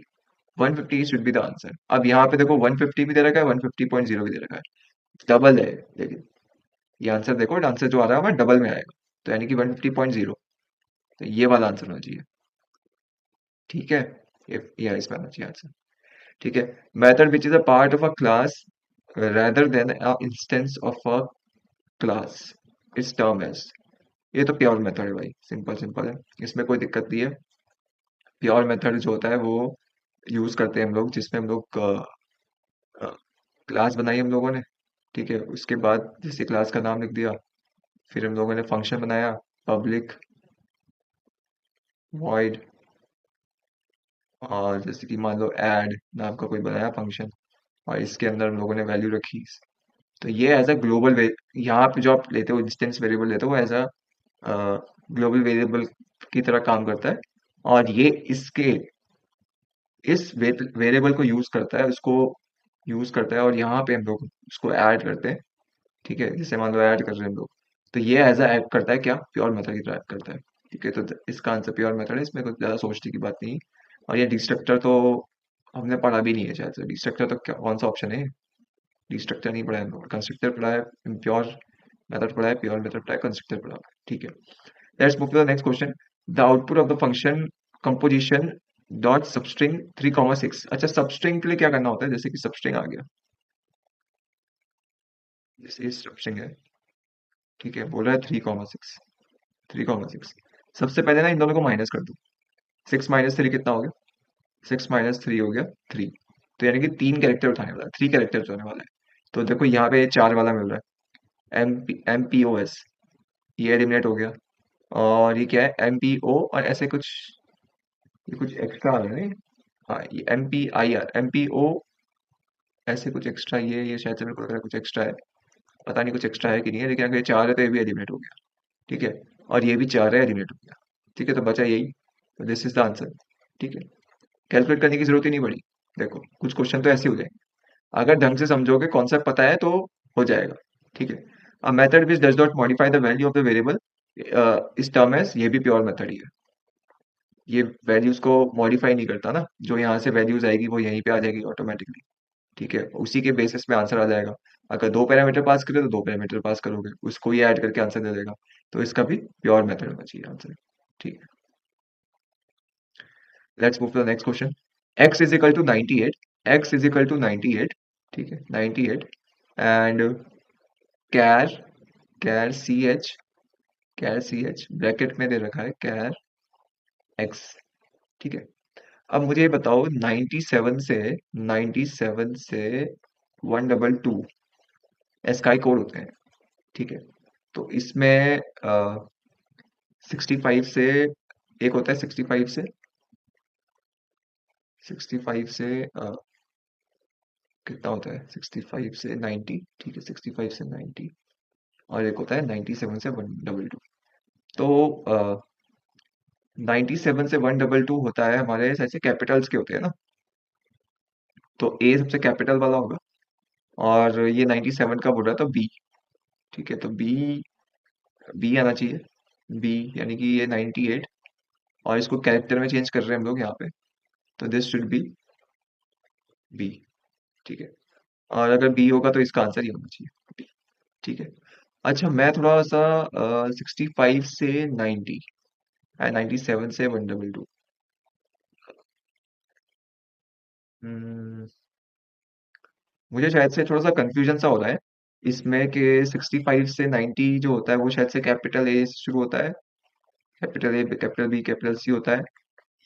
150 शुड बी द आंसर। अब यहाँ पे देखो 150 भी दे रखा है, 150.0 भी दे रखा है, डबल है। लेकिन ये आंसर देखो, आंसर जो आ रहा है वो डबल में आएगा, तो यानी कि 150.0, तो ये वाला आंसर होना चाहिए। ठीक है, ये इसमें आना चाहिए आंसर। ठीक है, method which is a part of a class rather than a instance of a class is term as। ये तो प्योर मेथड है भाई, सिंपल सिंपल है, इसमें कोई दिक्कत नहीं है। प्योर मेथड जो होता है वो यूज करते हैं हम लोग, जिसमें हम लोग क्लास बनाई हम लोगों ने। ठीक है, उसके बाद जैसे क्लास का नाम लिख दिया, फिर हम लोगों ने फंक्शन बनाया, पब्लिक वॉइड, और जैसे कि मान लो ऐड नाम का कोई बनाया फंक्शन, और इसके अंदर हम लोगों ने वैल्यू रखी। तो ये एज अ ग्लोबल वे, यहाँ पे जो आप लेते हो इंस्टेंस वेरिएबल लेते हो, वो एज अ ग्लोबल वेरिएबल की तरह काम करता है। और ये इसके इस वेरिएबल को यूज करता है, उसको यूज करता है, और यहाँ पे हम लोग उसको ऐड करते हैं। ठीक है, जैसे मान लो ऐड कर रहे हैं हम लोग, तो ये एज अ ऐड करता है, क्या प्योर मेथड की तरह ऐड करता है। ठीक है, तो इसका आंसर प्योर मेथड है, इसमें कुछ ज्यादा सोचने की बात नहीं। और ये डिस्ट्रक्टर तो हमने पढ़ा भी नहीं है शायद से। डिस्ट्रक्टर तो कौन सा ऑप्शन है, डिस्ट्रक्टर नहीं पढ़ा है हम लोग, कंस्ट्रक्टर पढ़ा है, प्योर मेथड पढ़ा है, प्योर मेथड पढ़ा है, कंस्ट्रक्टर पढ़ा है। ठीक है, let's move to the next question. The output of the function composition dot substring 3,6। अच्छा, सबस्ट्रिंग के लिए क्या करना होता है, जैसे कि सबस्ट्रिंग आ गया, जैसे सबस्ट्रिंग है। ठीक है, बोल रहा है 3,6, 3,6। सबसे पहले ना इन दोनों को माइनस कर दो। 6 - 3 कितना हो गया, 6 - 3 हो गया 3। तो यानी कि 3 कैरेक्टर उठाने वाला है, 3 कैरेक्टर होने वाला है। तो देखो यहाँ पे 4 वाला मिल रहा है, MPOS, ये एलिमिनेट हो गया। और ये क्या है, MPO, और ऐसे कुछ, ये कुछ एक्स्ट्रा आ रहा है। हाँ, ये MPIR, MPO, ऐसे कुछ एक्स्ट्रा, ये शायद से मेरे को लग रहा है कुछ एक्स्ट्रा है। पता नहीं कुछ एक्स्ट्रा है कि नहीं है, लेकिन अगर ये 4 है तो ये भी एलिमिनेट हो गया। ठीक है, और ये भी 4 है, एलिमिनेट हो गया। ठीक है, तो बचा यही, तो दिस इज द आंसर। ठीक है, कैलकुलेट करने की जरूरत ही नहीं पड़ी। देखो, कुछ क्वेश्चन तो ऐसे हो जाएंगे, अगर ढंग से समझोगे, कॉन्सेप्ट पता है, तो हो जाएगा। ठीक है, a method which does not modify the value of the variable इस टर्म एज, ये भी प्योर मेथड ही है। ये वैल्यूज को मॉडिफाई नहीं करता ना, जो यहाँ से वैल्यूज आएगी वो यहीं पे आ जाएगी ऑटोमेटिकली। ठीक है, उसी के बेसिस पे आंसर आ जाएगा। अगर 2 पैरामीटर पास करोगे तो 2 पैरामीटर पास करोगे, उसको ही ऐड करके आंसर दे देगा। तो इसका भी प्योर मेथड होना चाहिए आंसर। ठीक है, let's move to the next question. x is equal to 98, x is equal to 98, ठीक है 98, and char char C H bracket में दे रखा है कैर x, ठीक है। अब मुझे ये बताओ 97 से 122 एस्काई कोड होते हैं, ठीक है। तो इसमें 65 से एक होता है, 65 से कितना होता है, 65 से 90, ठीक है 65 से 90, और एक होता है 97 से 122। तो 97 से 122 होता है हमारे ऐसे कैपिटल्स के होते हैं ना, तो ए सबसे कैपिटल वाला होगा, और ये 97 का बोल रहा था बी, ठीक है। तो बी बी आना चाहिए, बी यानी कि ये 98, और इसको कैरेक्टर में चेंज कर रहे हैं हम लोग यहाँ पे, तो दिस शुड बी बी, ठीक है। और अगर बी होगा तो इसका आंसर ये होना चाहिए बी, ठीक है। अच्छा मैं थोड़ा सा 65 से 90 एंड 97 से 122, मुझे शायद से थोड़ा सा कंफ्यूजन सा हो रहा है इसमें कि 65 से 90 जो होता है वो शायद से कैपिटल ए से शुरू होता है, capital A capital B capital C होता है,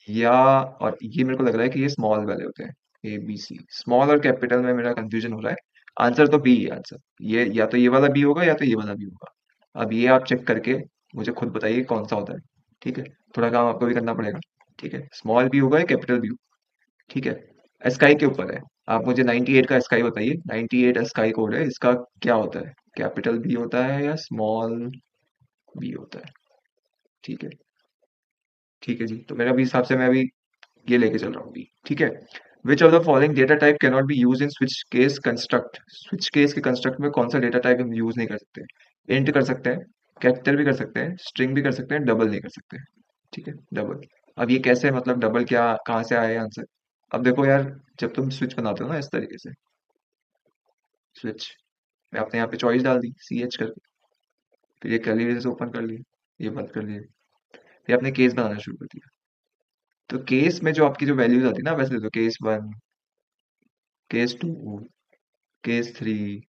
या और ये मेरे को लग रहा है कि ये स्मॉल वाले होते हैं, ए बी सी, स्मॉल और कैपिटल में मेरा कंफ्यूजन हो रहा है। आंसर तो बी है आंसर, ये या तो ये वाला बी होगा या तो ये वाला बी होगा। अब ये आप चेक करके मुझे खुद बताइए कौन सा होता है, ठीक है। थोड़ा काम आपको भी करना पड़ेगा, ठीक है। स्मॉल बी होगा या कैपिटल बी होगा, ठीक है। स्काई के ऊपर है, आप मुझे 98 का स्काई बताइए, 98 स्काई कोड है, इसका क्या होता है, कैपिटल बी होता है या स्मॉल बी होता है, ठीक है। ठीक है जी, तो मेरा भी हिसाब से मैं अभी ये लेके चल रहा हूँ अभी, ठीक है। Which of the following data type can not be use in switch case construct, switch case के कंस्ट्रक्ट में कौन सा डेटा टाइप हम यूज नहीं कर सकते। इंट कर सकते हैं, कैरेक्टर भी कर सकते हैं, स्ट्रिंग भी कर सकते हैं, डबल नहीं कर सकते, ठीक है डबल। अब ये कैसे, मतलब डबल क्या कहाँ से आया आंसर। अब देखो यार, जब तुम स्विच बनाते हो ना इस तरीके से, स्विच में आपने यहाँ पे चॉइस डाल दी सी एच करके, फिर ये कर्ली ब्रेसेस ओपन कर लिए, ये बंद कर लिए, फिर आपने केस बनाना शुरू कर दिया। तो केस में जो आपकी जो वैल्यूज आती है ना, वैसे तो case one, case two, case three,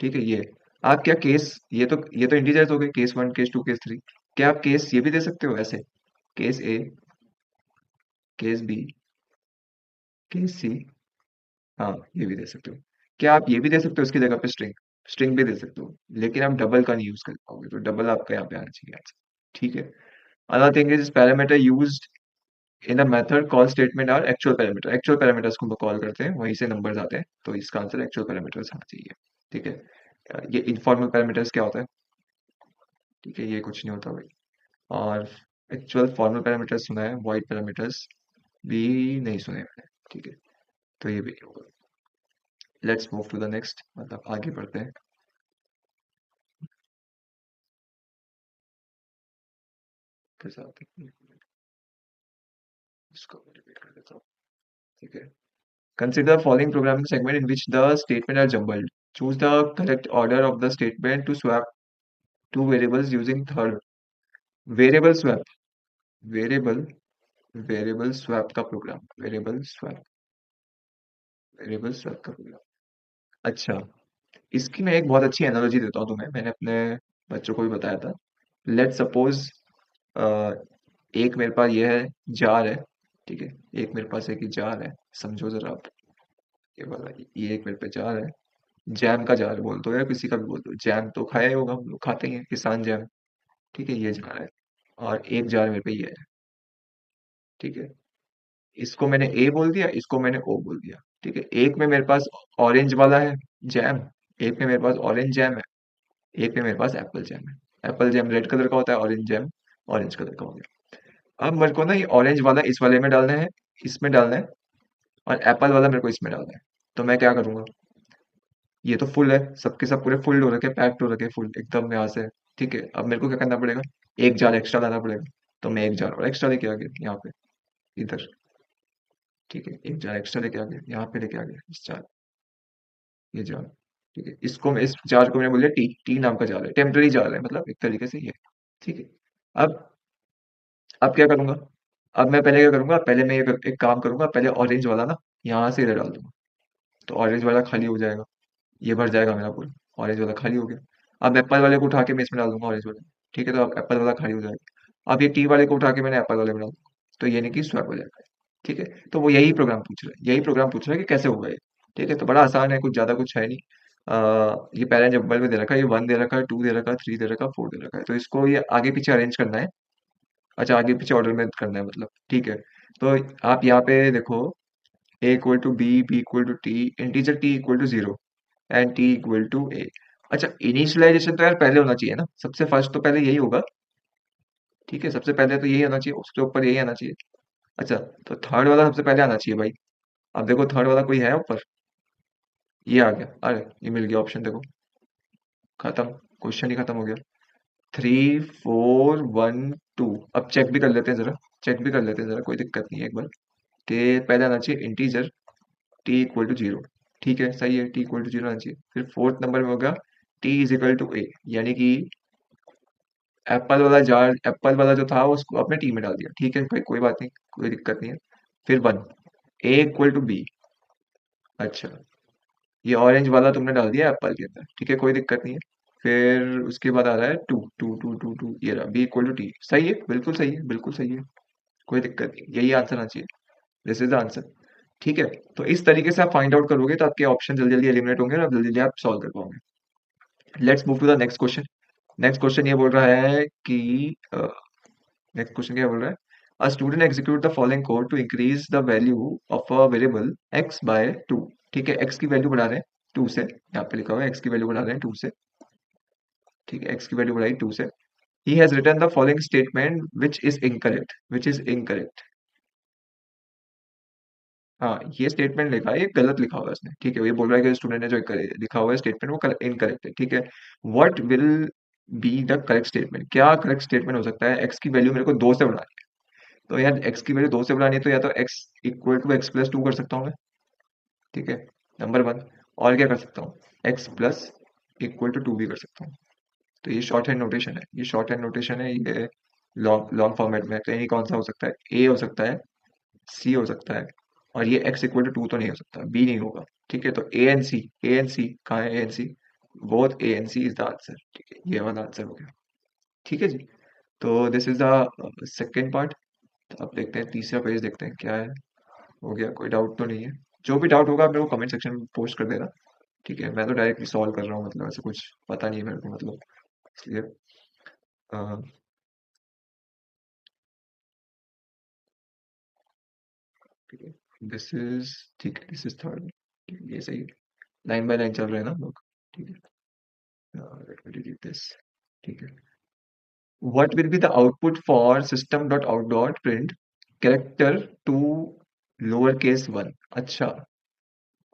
ठीक है। ये आप क्या केस, ये तो इंटीजर्स हो गए, case one case two case three, क्या आप केस ये भी दे सकते हो ऐसे, case A, case B, case C, हाँ ये भी दे सकते हो। क्या आप ये भी दे सकते हो इसकी जगह पे स्ट्रिंग, स्ट्रिंग भी दे सकते हो, लेकिन आप डबल का नहीं यूज कर पाओगे, तो डबल आपका यहाँ पे आना चाहिए आंसर, ठीक है। Another thing is parameter used in a method call statement are actual parameter, actual parameters को हम कॉल करते हैं, वहीं से नंबर्स आते हैं, तो इसका आंसर एक्चुअल पैरामीटर्स आना चाहिए, ठीक है। ये इनफॉर्मल पैरामीटर्स क्या होता है, ठीक है, ये कुछ नहीं होता भाई। और एक्चुअल फॉर्मल पैरामीटर्स सुना है, वॉइड पैरामीटर्स भी नहीं सुने मैंने, ठीक है। तो ये भी नहीं होगा। Let's move to the next, मतलब आगे बढ़ते हैं। फिर से आते हैं, इसको रिपीट कर देता हूँ, ठीक है। Consider the following programming segment in which the statement are jumbled. Choose the correct order of the statement to swap two variables using third. Variable swap, variable variable swap का प्रोग्राम, वेरिएबल स्वैप का programme. अच्छा, इसकी मैं एक बहुत अच्छी analogy देता हूँ तुम्हें, मैंने अपने बच्चों को भी बताया था। लेट सपोज एक मेरे पास ये है, जार है, ठीक है। एक मेरे पास एक जार है, समझो जरा आप, ये वाला, ये एक मेरे पे जार है, जैम का जार बोल दो या किसी का भी बोल दो, जैम तो खाया ही होगा, हम लोग खाते ही हैं, किसान जैम, ठीक है। ये जार है, और एक जार मेरे पे ये है, ठीक है। इसको मैंने ए बोल दिया, इसको मैंने ओ बोल दिया, ठीक है। एक में मेरे पास ऑरेंज वाला है जैम, एक में मेरे पास ऑरेंज जैम है, एक में मेरे पास एप्पल जैम है। एप्पल जैम रेड कलर का होता है, ऑरेंज जैम ऑरेंज कलर का हो गया। अब मेरे को ना ये ऑरेंज वाला इस वाले में डालना है, इसमें डालना है, और एप्पल वाला मेरे को इसमें डालना है। तो मैं क्या करूंगा, ये तो फुल है, सबके सब पूरे फुल हो रखे, पैक्ड हो रखे फुल एकदम यहाँ से, ठीक है। अब मेरे को क्या करना पड़ेगा, एक जार एक्स्ट्रा लाना पड़ेगा, तो मैं एक जार और एक्स्ट्रा लेके आ गया यहाँ पे, इधर, ठीक है। एक जार एक्स्ट्रा लेके आ गया यहाँ पे, लेके आ गया इस जार, ये जार, ठीक है। इसको मैं, इस जार को मैंने बोल दिया टी, टी नाम का जार है, टेम्पररी जार है, मतलब एक तरीके से ये, ठीक है। अब अब क्या करूंगा, अब मैं पहले क्या करूंगा, पहले मैं एक काम करूंगा, पहले ऑरेंज वाला ना यहाँ से इधर डाल दूंगा, तो ऑरेंज वाला खाली हो जाएगा, ये भर जाएगा मेरा पूरा, ऑरेंज वाला खाली हो गया। अब एप्पल वाले को उठा के मैं इसमें डाल दूंगा ऑरेंज वाले, ठीक है, तो अब एप्पल वाला खाली हो जाएगा। अब ये टी वाले को उठा के मैंने एप्पल वाले में डाल दूंगा, तो ये नहीं कि स्वैप हो जाएगा। ठीक है, तो वो यही प्रोग्राम पूछ रहा है, यही प्रोग्राम पूछ रहा है कि कैसे होगा ये। ठीक है, तो बड़ा आसान है, कुछ ज्यादा कुछ है नहीं। ये पहले जब में दे रखा है, ये 1 दे रखा है, 2 दे रखा है, 3 दे रखा है, 4 दे रखा है, तो इसको ये आगे पीछे अरेंज करना है। अच्छा, आगे पीछे ऑर्डर में करना है मतलब, ठीक है। तो आप यहाँ पे देखो, A equal to B, B equal to T, integer T equal to 0 and T equal to A. अच्छा, इनिशियलाइजेशन तो यार पहले होना चाहिए ना, सबसे फर्स्ट तो पहले यही होगा। ठीक है, सबसे पहले तो यही आना चाहिए, उसके ऊपर यही आना चाहिए। अच्छा, तो थर्ड वाला सबसे पहले आना चाहिए भाई। अब देखो थर्ड वाला कोई है ऊपर, ये आ गया, अरे ये मिल गया ऑप्शन, देखो खत्म, क्वेश्चन ही खत्म हो गया। 3 4 1 2। अब चेक भी कर लेते हैं जरा, चेक भी कर लेते हैं जरा, कोई दिक्कत नहीं है एक बार। कि पहले आना चाहिए इंटीजर टी इक्वल टू 0। ठीक है, सही है, टी इक्वल टू 0 आना चाहिए। फिर फोर्थ नंबर में होगा टी इज इक्वल टू ए, यानी कि एप्पल वाला जो था उसको अपने टी में डाल दिया। ठीक है, कोई कोई बात नहीं, कोई दिक्कत नहीं है। फिर 1, ए इक्वल टू बी। अच्छा, ये ऑरेंज वाला तुमने डाल दिया एप्पल के अंदर, ठीक है, कोई दिक्कत नहीं है। फिर उसके बाद आ रहा है 2 2 2 2 2, ये रहा बी इक्वल टू टी, सही है, बिल्कुल सही है, बिल्कुल सही है, कोई दिक्कत नहीं, यही आंसर आना चाहिए। This is the answer. ठीक है, तो इस तरीके से आप फाइंड आउट करोगे तो आपके ऑप्शन जल्दी जल्दी एलिमिनेट होंगे और जल्दी जल्दी आप सॉल्व कर पाओगे। Let's move to the next question. Next question ये बोल रहा है कि नेक्स्ट क्वेश्चन क्या बोल रहा है, a student execute the following code to increase the value of a variable x by 2। ठीक है, एक्स की वैल्यू बढ़ा रहे हैं 2 से, यहाँ पे लिखा हुआ है एक्स की वैल्यू बढ़ा रहे हैं 2 से। ठीक है, एक्स की वैल्यू बढ़ाई 2 से। He has written the following statement which is incorrect, which is incorrect. हाँ, ये स्टेटमेंट लिखा है, ये गलत लिखा हुआ है इसने। ठीक है, ये बोल रहा है कि स्टूडेंट ने जो लिखा हुआ है स्टेटमेंट वो इनकरेक्ट है। ठीक है, what will be the correct statement, क्या करेक्ट स्टेटमेंट हो सकता है। एक्स की वैल्यू मेरे को 2 से बढ़ानी है, तो यार एक्स की वैल्यू 2 से बढ़ानी है, तो या तो x equal to x plus 2 कर सकता हूँ मैं। ठीक है, नंबर 1। और क्या कर सकता हूँ, एक्स प्लस इक्वल टू 2 भी कर सकता हूँ। तो ये शॉर्ट हैंड नोटेशन है, ये शॉर्ट हैंड नोटेशन है, ये लॉन्ग लॉन्ग फॉर्मेट में। तो ये कौन सा हो सकता है, ए हो सकता है, सी हो सकता है, और ये x इक्वल टू 2 तो नहीं हो सकता, बी नहीं होगा। ठीक है, तो ए and C, A and C कहाँ है, A and C, both A and C is the answer. ठीक है, ये वाला आंसर हो गया। ठीक है जी, तो this is the second part. अब देखते हैं तीसरा पेज, देखते हैं क्या है। हो गया, कोई डाउट तो नहीं है। जो भी डाउट होगा आप मेरे को कमेंट सेक्शन में पोस्ट कर देना। ठीक है, मैं तो डायरेक्टली सॉल्व कर रहा हूँ, मतलब ऐसा कुछ पता नहीं है मेरे को, मतलब इसलिए अ, ठीक है, दिस इज, ठीक है, दिस इज थर्ड। ये सही है, लाइन बाय लाइन चल रहे हैं ना हम लोग। ठीक है, लेट मी डिलीट दिस। ठीक है, what will be the output for system.out.print character to lower case 1। अच्छा,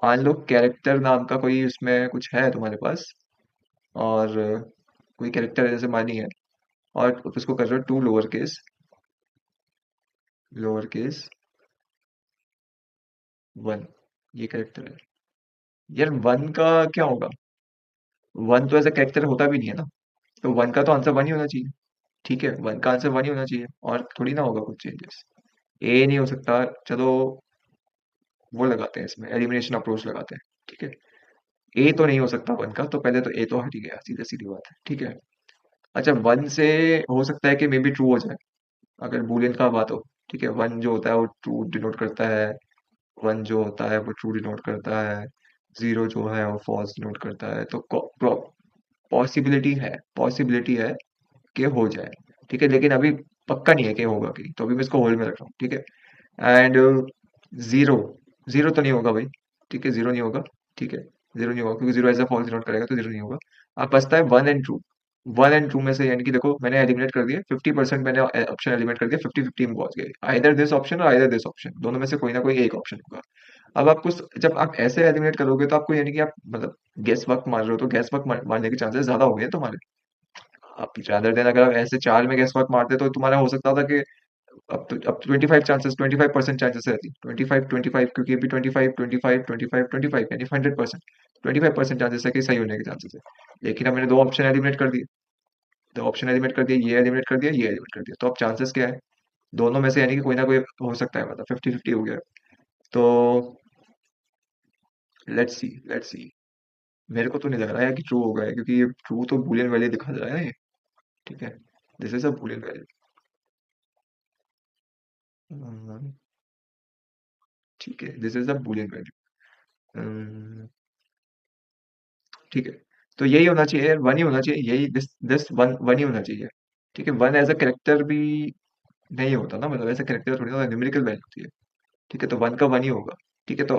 मान लो कैरेक्टर नाम का कोई उसमें कुछ है तुम्हारे पास, और कोई कैरेक्टर है जैसे मानी है, और उसको कर रहे हो टू लोअर केस 1, ये कैरेक्टर है। यार 1 का क्या होगा, 1 तो ऐसा कैरेक्टर होता भी नहीं है ना, तो 1 का तो आंसर 1 ही होना चाहिए। ठीक है, 1 का आंसर 1 ही होना चाहिए, और थोड़ी ना होगा कुछ चेंजेस। ए नहीं हो सकता, चलो वो लगाते हैं, इसमें एलिमिनेशन अप्रोच लगाते हैं। ठीक है, ए तो नहीं हो सकता 1 का, तो पहले तो ए तो हट ही गया, सीधे सीधी बात है। ठीक है, अच्छा 1 से हो सकता है कि मे बी ट्रू हो जाए, अगर बूलियन का बात हो। ठीक है, 1 जो होता है वो ट्रू डिनोट करता है, 1 जो होता है वो ट्रू डिनोट करता है, 0 जो है वो फॉल्स डिनोट करता है, तो पॉसिबिलिटी है कि हो जाए। ठीक है, लेकिन अभी पक्का नहीं है कि होगा कि, तो अभी मैं इसको होल्ड में रख रहा हूँ। ठीक है, एंड जीरो, जीरो तो नहीं होगा भाई। ठीक है, जीरो नहीं होगा। ठीक है, जीरो नहीं होगा, क्योंकि zero as a false denote करेगा, तो जीरो नहीं होगा। अब बचता है 1 एंड 2। 1 एंड 2 में से, यानी कि देखो मैंने एलिमिनेट कर दिया 50%, मैंने ऑप्शन एलिमिनेट कर दिया, 50-50 में पहुंच गए, आइदर दिस ऑप्शन और आइदर दिस ऑप्शन, दोनों में से कोई ना कोई एक ऑप्शन होगा। अब आपको जब आप ऐसे एलिमिनेट करोगे तो आपको, यानी कि आप मतलब गैस वर्क मार रहे हो, तो गैस वर्क मारने के चांसेस ज्यादा हो गए तुम्हारे। आप ज्यादा देर अगर आप ऐसे चार में गैस वर्क मारते तो तुम्हारा हो सकता था कि अब 25% चांसेस रहती, 25-25, क्योंकि अभी 25-25-25-25 यानी 100%, 25% चांसेस है कि सही होने के चांसेस है। लेकिन अब मैंने दो ऑप्शन एलिमिनेट कर दिए, दो ऑप्शन एलिमिनेट कर दिया, ये एलिमिनेट कर दिया, ये एलिमिनेट कर दिया, तो अब चांसेस क्या है, दोनों में से यानी कि कोई ना कोई हो सकता है, मतलब 50-50 हो गया। तो लेट्स सी। मेरे को तो नहीं लग रहा है कि ट्रू होगा, क्योंकि ये ट्रू तो बूलियन वैल्यू दिखा रहा है ये। ठीक है, this is a Boolean value. ठीक है, this is a Boolean value. ठीक है, तो यही होना चाहिए, वन ही होना चाहिए, यही दिस दिस वन वन ही होना चाहिए। ठीक है, वन एज अ करेक्टर भी नहीं होता ना, मतलब ऐसा करेक्टर थोड़ी ना, न्यूमेरिकल वैल्यू होती है। ठीक है, तो वन का वन ही होगा। ठीक है, तो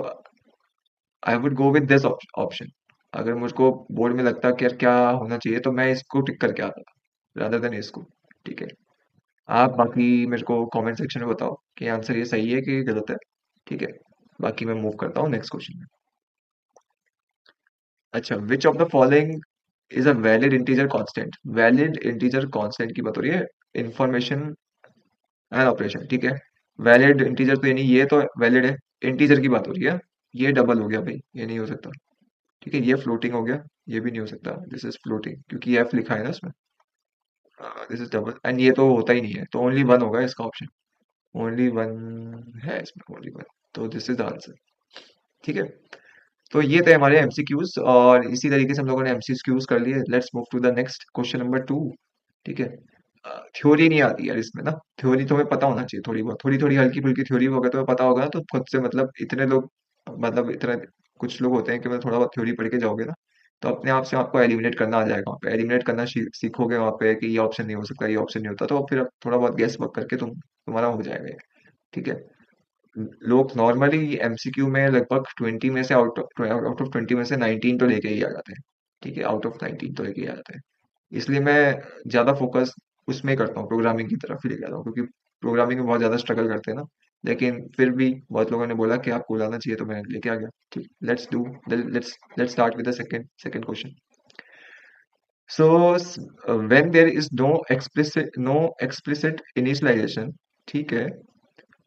I would go with this option. अगर मुझको बोर्ड में लगता कि यार क्या होना चाहिए, तो मैं इसको टिक करके आता रादर देन इसको। ठीक है, आप बाकी मेरे को कमेंट सेक्शन में बताओ कि आंसर ये सही है कि गलत है। ठीक है, बाकी मैं मूव करता हूँ नेक्स्ट क्वेश्चन में। अच्छा, which of the following is a valid integer constant? Valid integer constant की बात हो रही है, इंफॉर्मेशन एंड ऑपरेशन। ठीक है, वैलिड इंटीजर तो यानी ये तो वैलिड है, इंटीजर की बात हो रही है। ये डबल हो गया भाई, ये नहीं हो सकता। ठीक है, ये फ्लोटिंग हो गया, ये भी नहीं हो सकता, दिस इज फ्लोटिंग क्योंकि एफ लिखा है ना इसमें। दिस इज डबल, एंड ये तो होता ही नहीं है, तो ओनली वन होगा इसका ऑप्शन। ओनली वन है इसमें, ओनली वन। तो दिस इज द आंसर। ठीक है, तो ये थे हमारे एमसीक्यूज, और इसी तरीके से हम लोगों ने एमसीक्यूज कर लिए। Let's move to the next question number 2। ठीक है, थ्योरी नहीं आती यार इसमें ना, थ्योरी तुम्हें पता होना चाहिए थोड़ी बहुत, थोड़ी थोड़ी हल्की फुल्की थ्योरी वगैरह तुम्हें पता होगा ना, तो खुद से मतलब इतने लोग, मतलब इतना कुछ लोग होते हैं कि मतलब थोड़ा बहुत थ्योरी पढ़ के जाओगे ना, तो अपने आप से आपको एलिमिनेट करना आ जाएगा। वहाँ पे एलिमिनेट करना सीखोगे वहाँ पे, कि ये ऑप्शन नहीं हो सकता, ये ऑप्शन नहीं होता, तो फिर अब थोड़ा बहुत गेस वर्क करके तुम्हारा हो जाएगा ये। ठीक है, लोग नॉर्मली एमसीक्यू में लगभग 20 में से आउट ऑफ 20 में से 19 तो लेके ही आ जाते हैं। ठीक है, आउट ऑफ 19 तो लेके ही आ जाते हैं। इसलिए मैं ज्यादा फोकस उसमें करता हूँ, प्रोग्रामिंग की तरफ ही लेके आता हूँ, क्योंकि प्रोग्रामिंग में बहुत ज्यादा स्ट्रगल करते हैं ना। लेकिन फिर भी बहुत लोगों ने बोला कि आपको लाना चाहिए, तो मैं लेके आ गया। ठीक, let's start with the second second question. So when there is no explicit initialization, ठीक है,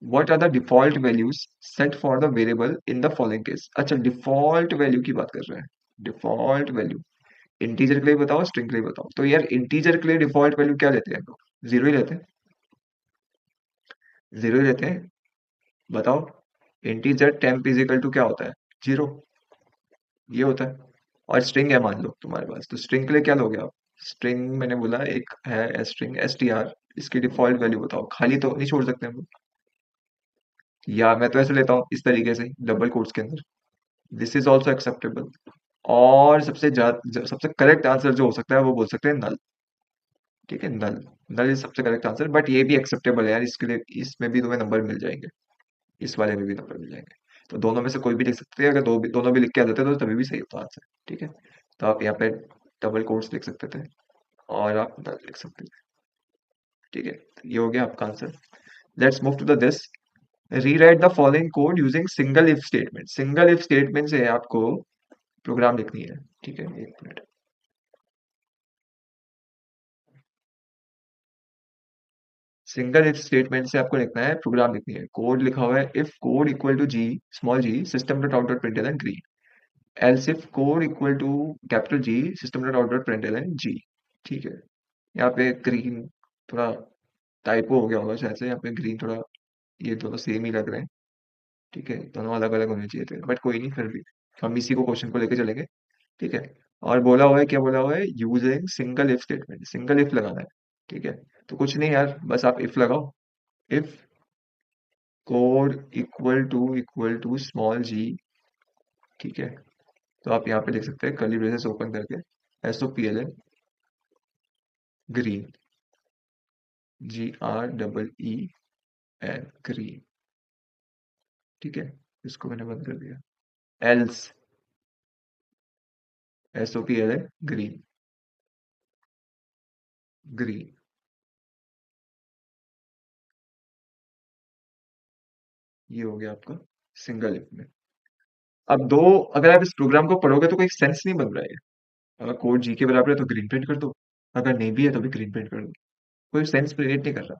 what are the default values set for the variable in the following case? अच्छा, डिफॉल्ट वैल्यू की बात कर रहे हैं। डिफॉल्ट वैल्यू इंटीजर के लिए बताओ, स्ट्रिंग के लिए बताओ। तो यार इंटीजर के लिए डिफॉल्ट वैल्यू क्या लेते हैं लोग? जीरो ही लेते हैं, जीरो ही लेते हैं। बताओ, integer temp is equal to क्या होता है? जीरो, ये होता है। और स्ट्रिंग है मान लो तुम्हारे पास, तो स्ट्रिंग के लिए क्या लोगे आप? स्ट्रिंग मैंने बोला एक है स्ट्रिंग str, इसकी डिफॉल्ट वैल्यू बताओ, खाली तो नहीं छोड़ सकते हम लोग। या मैं तो ऐसे लेता हूँ इस तरीके से, डबल कोट्स के अंदर, दिस इज ऑल्सो एक्सेप्टेबल। और सबसे करेक्ट आंसर जो हो सकता है वो बोल सकते हैं नल। ठीक है, नल, नल इज सबसे करेक्ट आंसर, बट ये भी एक्सेप्टेबल है यार, इसके लिए इसमें भी तुम्हें नंबर मिल जाएंगे, इस वाले में भी नंबर मिल जाएंगे। तो दोनों में से कोई भी लिख सकते हैं, अगर दोनों भी लिख के आ जाते तो तभी भी सही होता आंसर। ठीक है, तो आप यहाँ पे डबल कोट्स लिख सकते थे, और आप नल लिख सकते थे। ठीक है, तो ये हो गया आपका answer. Let's move to the this. Rewrite the following code using single if statement. Single if statement से आपको प्रोग्राम लिखनी है। ठीक है, एक मिनट। सिंगल इफ स्टेटमेंट से आपको लिखना है, प्रोग्राम लिखनी है, कोड लिखा हुआ है, if code equal to G, small G, system dot out dot println green. Else if code equal to capital G, system dot out dot println G. ठीक है, यहाँ पे ग्रीन थोड़ा टाइपो हो गया होगा शायद से, यहाँ पे ग्रीन थोड़ा, ये दोनों सेम ही लग रहे हैं। ठीक है, दोनों अलग अलग होने चाहिए थे, बट कोई नहीं, फिर भी हम इसी को क्वेश्चन को लेके चलेंगे। ठीक है, और बोला हुआ है, क्या बोला हुआ है? Using single if statement, single if लगाना है। ठीक है, तो कुछ नहीं यार, बस आप इफ लगाओ। If code equal to small G. ठीक है, तो आप यहाँ पे लिख सकते हैं कर्ली ब्रेसेस ओपन करके, SOPLN ग्रीन, GREEN, ग्रीन। ठीक है, इसको मैंने बंद कर दिया। Else, SOPLN green, green. ये हो गया आपका सिंगल इफ में। अब दो, अगर आप इस प्रोग्राम को पढ़ोगे तो कोई सेंस नहीं बन रहा है। अगर कोड जी के बराबर है तो ग्रीन प्रिंट कर दो, अगर नहीं भी है तो भी ग्रीन प्रिंट कर दो, कोई सेंस क्रिएट नहीं कर रहा।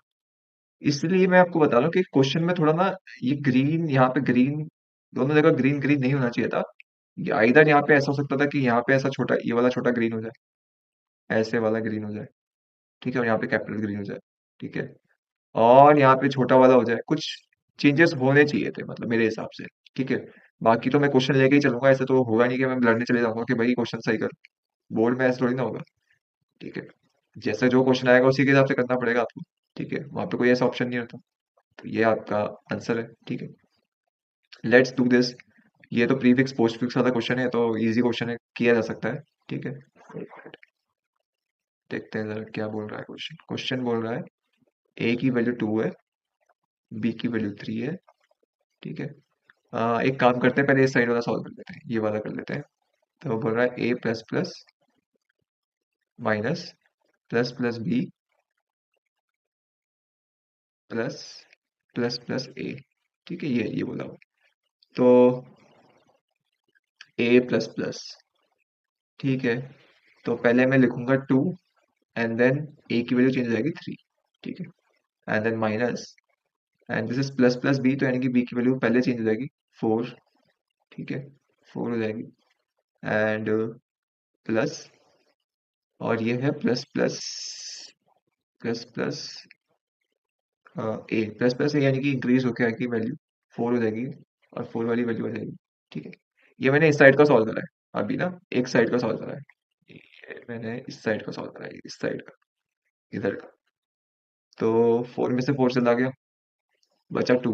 इसलिए मैं आपको बता रहा हूँ कि क्वेश्चन में थोड़ा ना, ये ग्रीन, यहाँ पे ग्रीन, दोनों जगह ग्रीन ग्रीन नहीं होना चाहिए था। ये आइदर यहाँ पे ऐसा हो सकता था कि यहाँ पे ऐसा छोटा, ये वाला छोटा ग्रीन हो जाए, ऐसे वाला ग्रीन हो जाए। ठीक है, और यहाँ पे कैपिटल ग्रीन हो जाए। ठीक है, और यहाँ पे छोटा वाला हो जाए, कुछ चेंजेस होने चाहिए थे मतलब मेरे हिसाब से। ठीक है, बाकी तो मैं क्वेश्चन लेके ही चलूंगा, ऐसे तो होगा नहीं कि मैं लड़ने चले जाऊंगा कि भाई क्वेश्चन सही कर। बोर्ड में ऐसे थोड़ी ना होगा। ठीक है, जैसा जो क्वेश्चन आएगा उसी के हिसाब से करना पड़ेगा आपको। ठीक है, वहां पे कोई ऐसा ऑप्शन नहीं होता। तो ये आपका आंसर है। ठीक है, लेट्स डू दिस। ये तो प्रीफिक्स पोस्ट फिक्स वाला क्वेश्चन है, तो इजी क्वेश्चन है, किया जा सकता है। ठीक है, एक मिनट, देखते हैं जरा क्या बोल रहा है क्वेश्चन। क्वेश्चन बोल रहा है ए की वैल्यू 2 है, बी की वैल्यू 3 है। ठीक है, एक काम करते हैं, पहले इस साइड वाला सॉल्व कर लेते हैं, ये वाला कर लेते हैं। तो वो बोल रहा है A plus plus minus plus plus B plus plus plus A. ठीक है, ये बोला हुआ। तो ए प्लस प्लस, ठीक है, तो पहले मैं लिखूंगा 2, एंड देन ए की वैल्यू चेंज हो जाएगी 3। ठीक है, and then minus, and this is plus plus B, तो यानी कि बी की वैल्यू पहले चेंज हो जाएगी 4। ठीक है, 4 हो जाएगी, एंड प्लस, और ये है प्लस प्लस प्लस प्लस ए, प्लस प्लस यानी कि इंक्रीज होकर आएगी वैल्यू, 4 हो जाएगी, और 4 वाली वैल्यू हो जाएगी। ठीक है, ये मैंने इस साइड का सॉल्व करा है अभी ना, एक साइड का सॉल्व करा है। ये मैंने इस साइड का सॉल्व करा है, इस साइड का, इधर का। तो 4 में से 4 चला गया, बचा 2।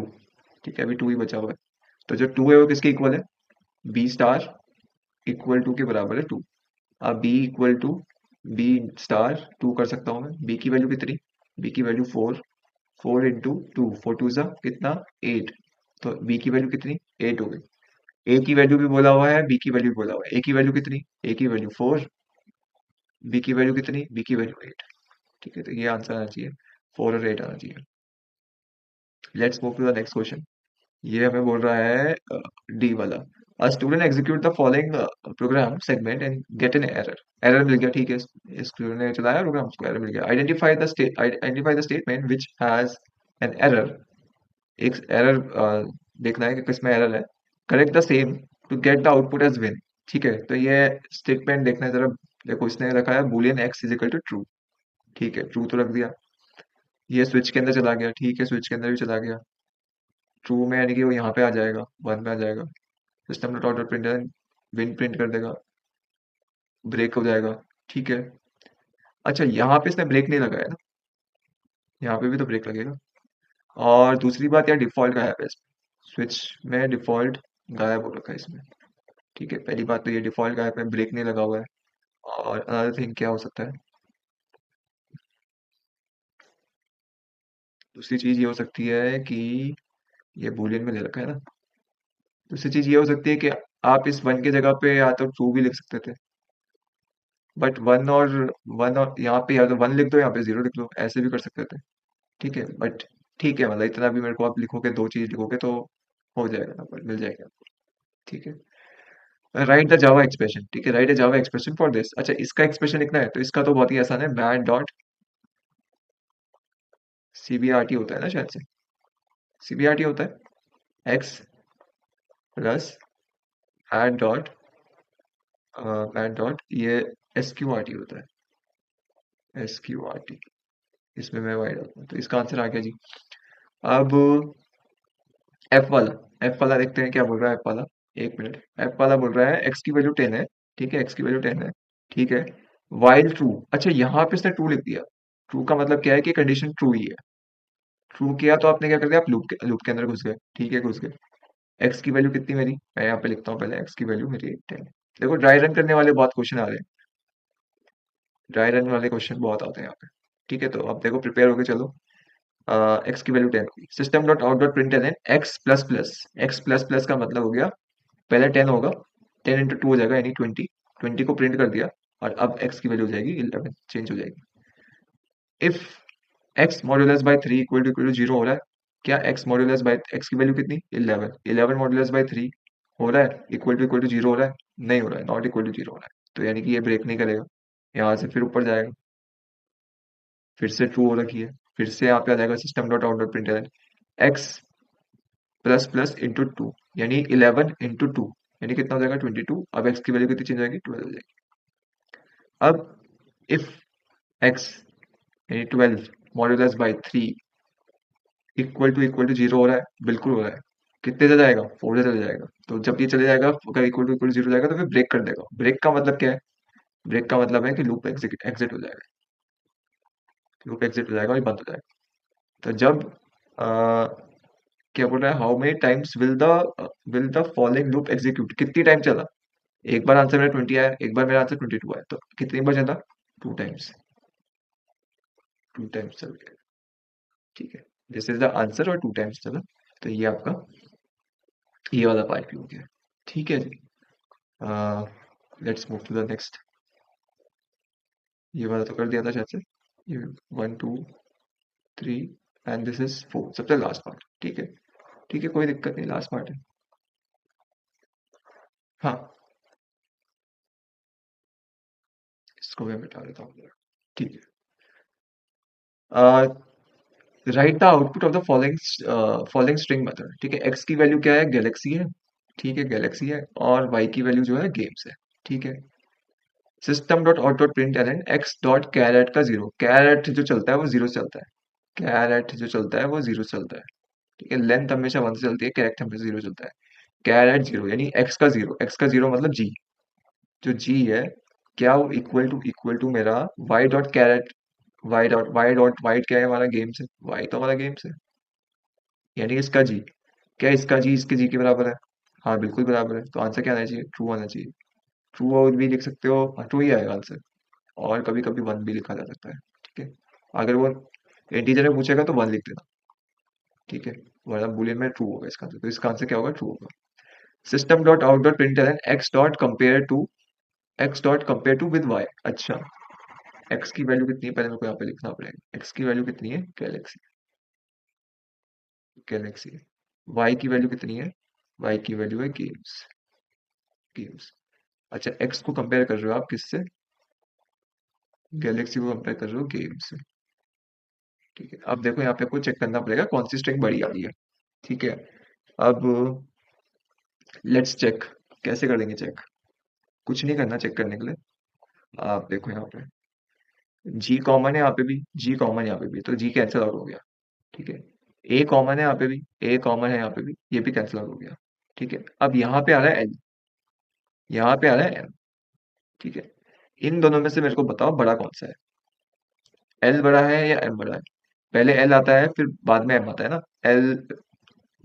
ठीक है, अभी 2 ही बचा हुआ है। तो जो 2 है वो किसके इक्वल है? बी स्टार इक्वल टू के बराबर है 2। अब B equal to B star 2 कर सकता हूँ मैं। बी की वैल्यू कितनी? बी की वैल्यू 4। 4 इंटू 2, 4 टू सा कितना? 8। तो बी की वैल्यू कितनी? 8 हो गई। ए की वैल्यू भी बोला हुआ है, बी की वैल्यू भी बोला हुआ है। ए की वैल्यू कितनी? ए की वैल्यू 4। बी की वैल्यू कितनी? बी की वैल्यू 8। ठीक है, तो ये आंसर आना चाहिए, 4 और 8 आना चाहिए। Let's move to the next question. ये हमें बोल रहा है डी वाला। A student execute the following program segment and get an error. Error मिल गया, ठीक है, इस स्टूडेंट ने चलाया प्रोग्राम, उसको एरर मिल गया। Identify the statement which has an error. एक एरर देखना है कि किसमें एरर है। Correct the same to get the output as win. ठीक है, तो ये स्टेटमेंट देखना है जरा। देखो, इसने रखा है boolean x is equal to true. ठीक है, ट्रू तो रख दिया। ये स्विच के अंदर चला गया, ठीक है, स्विच के अंदर भी चला गया। ट्रू में यानी कि वो यहाँ पे आ जाएगा, 1 में आ जाएगा। System dot out printer win print कर देगा, ब्रेक हो जाएगा। ठीक है, अच्छा यहाँ पे इसने ब्रेक नहीं लगाया ना, यहाँ पे भी तो ब्रेक लगेगा। और दूसरी बात, यार डिफॉल्ट गायब है इसमें, स्विच में डिफॉल्ट गायब हो रखा है इसमें। ठीक है, पहली बात तो ये डिफॉल्ट गायब है, ब्रेक नहीं लगा हुआ है। और अनदर थिंग क्या हो सकता है? दूसरी चीज ये हो सकती है कि ये बूलियन में ले रखा है ना। दूसरी चीज ये हो सकती है कि आप इस वन की जगह पे या तो ट्रू भी लिख सकते थे, बट वन और यहाँ पे या तो वन लिख दो, यहाँ पे जीरो लिख लो, ऐसे भी कर सकते थे। ठीक है, बट ठीक है, मतलब इतना भी मेरे को आप लिखोगे, दो चीज लिखोगे तो हो जाएगा ना, पर मिल जाएगा आपको। ठीक है, राइट द जावा एक्सप्रेशन। ठीक है, right the Java expression for this. अच्छा, इसका एक्सप्रेशन लिखना है, तो इसका तो बहुत ही आसान है, मैट डॉट सीबीआरटी होता है ना, शायद से सीबीआरटी होता है, x plus math dot math dot ये एसक्यूआरटी होता है, एसक्यूआरटी। इसमें मैं वाई डालता हूँ, तो इसका आंसर आ गया जी। अब एफ वाला देखते हैं क्या बोल रहा है एफ वाला। एक मिनट, एफ वाला बोल रहा है एक्स की वैल्यू 10 है। ठीक है, एक्स की वैल्यू 10 है। ठीक है, वाइल ट्रू। अच्छा, यहाँ पे इसने ट्रू लिख दिया। ट्रू का मतलब क्या है कि कंडीशन ट्रू ही है। ट्रू किया तो आपने क्या कर दिया, आप लूप के अंदर घुस गए। ठीक है, घुस गए। एक्स की वैल्यू कितनी मेरी, मैं यहाँ पे लिखता हूँ पहले, एक्स की वैल्यू मेरी 10। देखो, ड्राई रन करने वाले बहुत क्वेश्चन आ रहे हैं, ड्राई रन वाले क्वेश्चन बहुत आते हैं यहाँ पे। ठीक है, तो अब देखो, प्रिपेयर होके चलो। एक्स की वैल्यू 10 होगी, system dot out dot println x plus plus. X plus plus का मतलब हो गया, पहले 10 होगा, 10 इंटू 2 हो जाएगा यानी 20। 20 को प्रिंट कर दिया, और अब एक्स की वैल्यू हो जाएगी 11, चेंज हो जाएगी। If x modulus by 3 equal to 0 हो रहा है, क्या एक्स मॉड्यूलस बाय एक्स की वैल्यू कितनी? 11। 11 मॉड्यूलस बाय 3 हो रहा है, इक्वल टू 0 हो रहा है? नहीं हो रहा है, नॉट इक्वल टू 0 हो रहा है, तो यानी कि ये ब्रेक नहीं करेगा। यहाँ से फिर ऊपर जाएगा, फिर से ट्रू हो रखी है, फिर से यहाँ पे आ जाएगा system dot out dot print x plus plus into 2, यानी 11 इंटू 2, यानी कितना हो जाएगा? 22। अब एक्स की वैल्यू कितनी चेंज हो जाएगी? 12 हो जाएगी। अब इफ एक्स यानी 12 modulus by 3 equal to zero हो रहा है, बिल्कुल हो रहा है। कितने से जाएगा, 4 से चले जाएगा। तो जब ये चले जाएगा, अगर इक्वल टू जीरो जाएगा तो फिर ब्रेक कर देगा। ब्रेक का मतलब क्या है? ब्रेक का मतलब है कि लूप एग्जिट एग्जिट हो जाएगा। लूप एग्जिट हो जाएगा और ये बंद हो जाएगा। तो जब क्या बोल रहा है, how many times will the following loop execute, कितनी टाइम चला? एक बार आंसर मेरा 20 आया, एक बार मेरा आंसर 22 आया, तो कितनी बार चला? 2 टाइम्स। 2 टाइम्स चल गया। ठीक है, दिस इज द आंसर, और 2 टाइम्स चला। तो ये आपका ये वाला पार्ट भी हो गया। ठीक है जी। Let's move to the next. ये वाला तो कर दिया था शायद से। ये 1 2 3 एंड दिस इज 4, सबसे लास्ट पार्ट। ठीक है, ठीक है, कोई दिक्कत नहीं, लास्ट पार्ट है। हाँ, इसको मैं मिटा देता हूँ जरा। ठीक है, right the output of the following string method. ठीक है, एक्स की वैल्यू क्या है? गैलेक्सी है। ठीक है, गैलेक्सी है। और वाई की वैल्यू जो है गेम्स है। ठीक है, system dot out dot println x dot charAt का जीरो, कैरेट जो चलता है वो जीरो चलता है। कैरेट जो चलता है वो जीरो चलता है। ठीक है, लेंथ हमेशा 1 से चलती है, कैरेट हमेशा जीरो चलता है। कैरेट जीरो यानी एक्स का जीरो, एक्स का जीरो मतलब जी। जो जी है, क्या वो इक्वल टू मेरा y dot charAt, y dot white क्या है हमारा? गेम्स है, वाई तो हमारा गेम्स है। यानी इसका जी, क्या इसका जी इसके जी के बराबर है? हाँ, बिल्कुल बराबर है। तो आंसर क्या आना चाहिए? ट्रू आना चाहिए। ट्रू और भी लिख सकते हो, हाँ ट्रू ही आएगा आंसर। और कभी कभी वन भी लिखा जा सकता है। ठीक है, अगर वो इंटीजर में पूछेगा तो वन लिख देना। ठीक है, वरना बुलियन में ट्रू होगा इसका आंसर, तो इसका आंसर क्या होगा? ट्रू होगा। System dot out dot println x dot compare to with y. अच्छा, एक्स की वैल्यू कितनी है पहले मेरे को यहाँ पे लिखना पड़ेगा। एक्स की वैल्यू कितनी है? Galaxy, Galaxy. वाई की वैल्यू कितनी है? वाई की वैल्यू है गेम्स, गेम्स। अच्छा, एक्स को कंपेयर कर रहे हो आप किससे? गैलेक्सी को कंपेयर कर रहे हो गेम से। ठीक है, अब देखो यहाँ पे आपको चेक करना पड़ेगा कौन सी स्ट्रिंग बड़ी आ रही है। ठीक है, अब लेट्स चेक। कैसे करेंगे चेक? कुछ नहीं करना चेक करने के लिए। आप देखो यहाँ पे जी कॉमन है, यहाँ पे भी जी कॉमन है, यहाँ पे भी, तो जी कैंसिल आउट हो गया। ठीक है, ए कॉमन है यहाँ पे भी, ए कॉमन है यहाँ पे भी, ये भी कैंसिल आउट हो गया। ठीक है, अब यहाँ पे आ रहा है एल, यहाँ पे आ रहा है एम। ठीक है, इन दोनों में से मेरे को बताओ बड़ा कौन सा है? एल बड़ा है या एम बड़ा है? पहले एल आता है फिर बाद में एम आता है ना। एल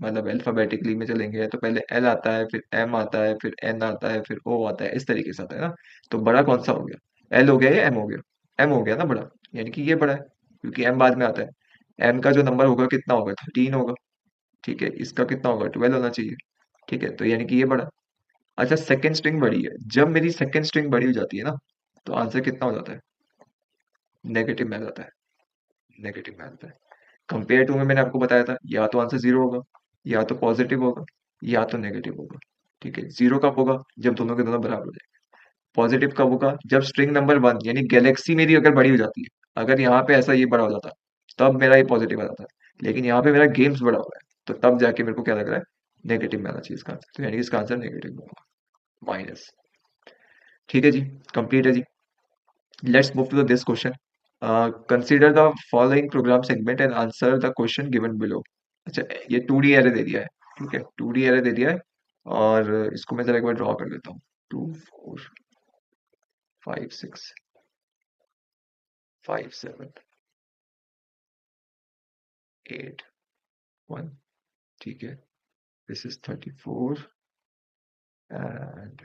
मतलब अल्फाबेटिकली में चलेंगे तो पहले एल आता है, फिर एम आता है, फिर एन आता है, फिर ओ आता है, इस तरीके से आता है ना। तो बड़ा कौन सा हो गया? एल हो गया या एम हो गया? एम हो गया ना बड़ा, यानी कि ये बड़ा है, क्योंकि एम बाद में आता है। एम का जो नंबर होगा कितना होगा? 13 होगा। ठीक है, इसका कितना होगा? 12 होना चाहिए। ठीक है, तो यानी कि ये बड़ा। अच्छा, सेकंड स्ट्रिंग बड़ी है, जब मेरी सेकंड स्ट्रिंग बड़ी हो जाती है ना, तो आंसर कितना हो जाता है? नेगेटिव में आ जाता है। नेगेटिव में आ जाता है। कंपेयर टू में मैंने आपको बताया था, या तो आंसर जीरो होगा, या तो पॉजिटिव होगा, या तो नेगेटिव होगा। ठीक है, जीरो कब होगा? जब दोनों के दोनों बराबर हो जाए। पॉजिटिव कब होगा? जब स्ट्रिंग नंबर वन यानी गैलेक्सी मेरी अगर बड़ी हो जाती है। अगर यहाँ पे ऐसा ये बड़ा हो जाता, तब मेरा ये पॉजिटिव आ जाता है। लेकिन यहाँ पे मेरा गेम्स बड़ा हो रहा है, तो तब जाके मेरे को क्या लग रहा है? नेगेटिव में आना चाहिए इसका आंसर, तो यानी कि इसका आंसर नेगेटिव में होगा, माइनस। ठीक है जी, कंप्लीट है जी। Let's move to this question. Consider the following program segment and answer the question given below. अच्छा, ये 2D एरे दे दिया है। ठीक है, 2D एरे दे दिया है, और इसको मैं जरा एक बार ड्रॉ कर लेता हूँ। 2 4 5 6 8 1। ठीक है, दिस इज 34 एंड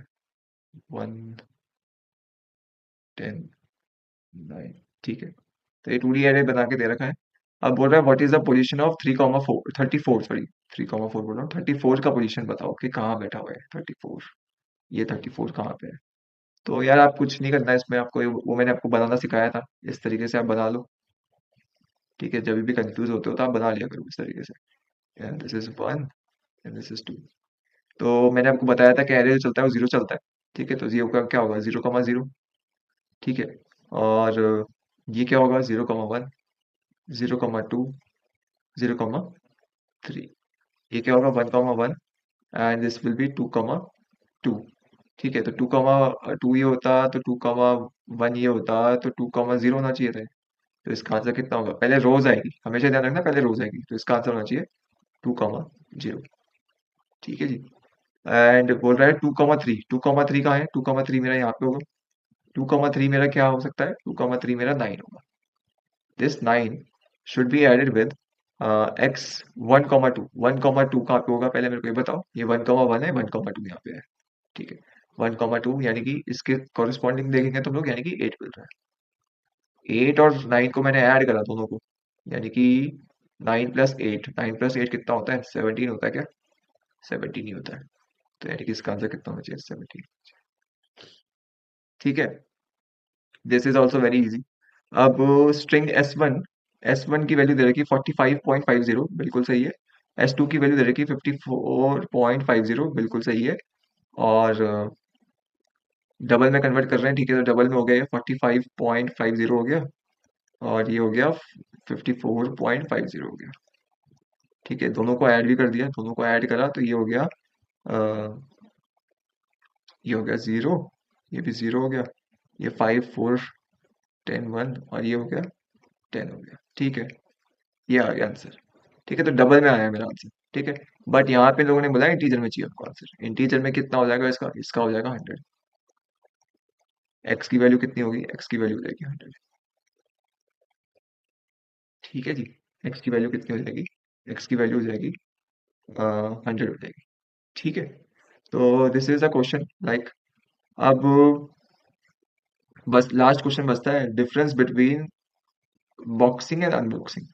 1 10 9। ठीक है, तो ये 2D एरे बना के दे रखा है। अब बोल रहा है what is the position of 3,4 34, sorry 3,4 बोल रहा हूँ, 34 का पोजीशन बताओ कि कहाँ बैठा हुआ है 34। ये 34 कहाँ पे है? तो यार आप कुछ नहीं करना है इसमें, आपको वो मैंने आपको बनाना सिखाया था, इस तरीके से आप बना लो। ठीक है, जब भी कंफ्यूज होते हो तो आप बना लिया करो इस तरीके से। This is one and this is two. तो मैंने आपको बताया था कि एरे जो चलता है वो जीरो चलता है। ठीक है, तो जीरो का क्या होगा? 0,0। ठीक है, और ये क्या होगा? 0,1, 0,2, 0,3। ये क्या होगा? 1,1 एंड दिस विल बी 2,2। ठीक है, तो 2,2 ये होता, तो 2,1 ये होता, तो 2,0 होना चाहिए था। तो इसका आंसर कितना होगा? पहले रोज आएगी, हमेशा ध्यान रखना, पहले रोज आएगी, तो इसका आंसर होना चाहिए 2,0। ठीक है जी। एंड बोल रहा है 2,3। 2,3 कहाँ है? 2,3 मेरा यहाँ पे होगा। 2,3 मेरा क्या हो सकता है? 2,3 मेरा 9 होगा। This 9 should be added with x 1,2। 1,2 कहाँ पे होगा पहले मेरे को ये बताओ। ये 1,1 है, 1,2 यहाँ पे है। ठीक है, 1,2 यानी कि इसके कॉरेस्पॉन्डिंग देखेंगे तुम लोग, यानी कि 8 मिल रहा है। 8 और 9 को मैंने ऐड करा दोनों को, यानी कि 9 + 8, 9 + 8 कितना होता है? 17 होता है क्या? 17 ही होता है। तो यानी कि इसका आंसर कितना होना चाहिए? 17। ठीक है, this is also very easy. अब स्ट्रिंग एस वन की वैल्यू दे रखी है 45.50, बिल्कुल सही है। S2 की वैल्यू दे रखी है 54.50, बिल्कुल सही है। और डबल में कन्वर्ट कर रहे हैं, ठीक है, तो डबल में हो गया ये 45.50 हो गया, और ये हो गया 54.50 हो गया। ठीक है, दोनों को ऐड भी कर दिया, दोनों को ऐड करा तो ये हो गया ये हो गया 0, ये भी 0 हो गया, ये 5, 4, 10, 1, और ये हो गया 10 हो गया। ठीक है, ये आ गया आंसर। ठीक है, तो डबल में आया है मेरा आंसर। ठीक है, बट यहाँ पे लोगों ने बोला इंटीजर में चाहिए हमको आंसर। इंटीजर में कितना हो जाएगा इसका? इसका हो जाएगा 100। एक्स की वैल्यू कितनी होगी? एक्स की वैल्यू हो जाएगी 100। ठीक है जी, एक्स की वैल्यू कितनी हो जाएगी? एक्स की वैल्यू हो जाएगी 100 हो जाएगी। ठीक है, तो this is a question like. अब बस लास्ट क्वेश्चन बचता है, difference between boxing and unboxing.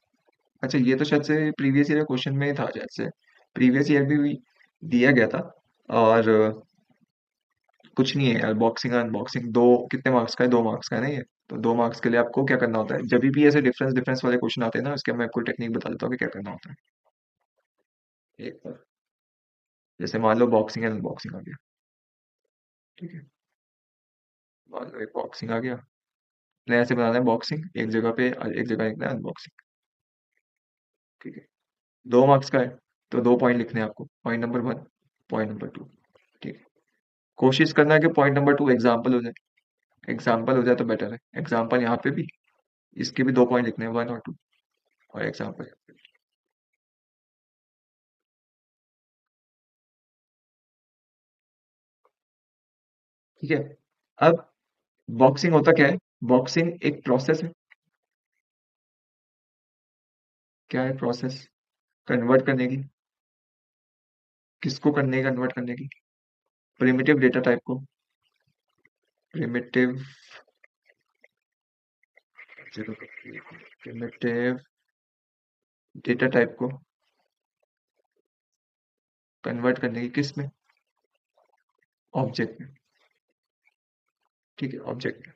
अच्छा, ये तो शायद से प्रीवियस ईयर क्वेश्चन में ही था, शायद से प्रीवियस ईयर भी दिया गया था। और कुछ नहीं है यार, बॉक्सिंग और अनबॉक्सिंग दो, कितने मार्क्स का है? 2 मार्क्स का है ना ये। तो 2 मार्क्स के लिए आपको क्या करना होता है, जब भी ऐसे डिफरेंस डिफरेंस वाले क्वेश्चन आते हैं ना, उसके मैं आपको टेक्निक बता देता हूँ कि क्या करना होता है। एक बार, जैसे मान लो बॉक्सिंग एंड अनबॉक्सिंग आ गया। ठीक है, मान लो एक बॉक्सिंग आ गया, आपने ऐसे बनाना है बॉक्सिंग एक जगह पे, एक जगह लिखना है अनबॉक्सिंग। ठीक है, 2 मार्क्स का है, तो 2 पॉइंट लिखने हैं आपको, पॉइंट नंबर 1, पॉइंट नंबर 2। ठीक है, कोशिश करना है कि पॉइंट नंबर 2 एग्जाम्पल हो जाए। एग्जाम्पल हो जाए तो बेटर है। एग्जाम्पल यहाँ पे भी, इसके भी 2 पॉइंट लिखने हैं, 1 और 2, और एग्जाम्पल। ठीक है, अब बॉक्सिंग होता क्या है? बॉक्सिंग एक प्रोसेस है। क्या है प्रोसेस? कन्वर्ट करने की। किसको करने की? कन्वर्ट करने की प्रिमिटिव डेटा टाइप को, प्रिमिटिव प्रिमिटिव डेटा टाइप को कन्वर्ट करने की किस में? ऑब्जेक्ट में। ठीक है, ऑब्जेक्ट में।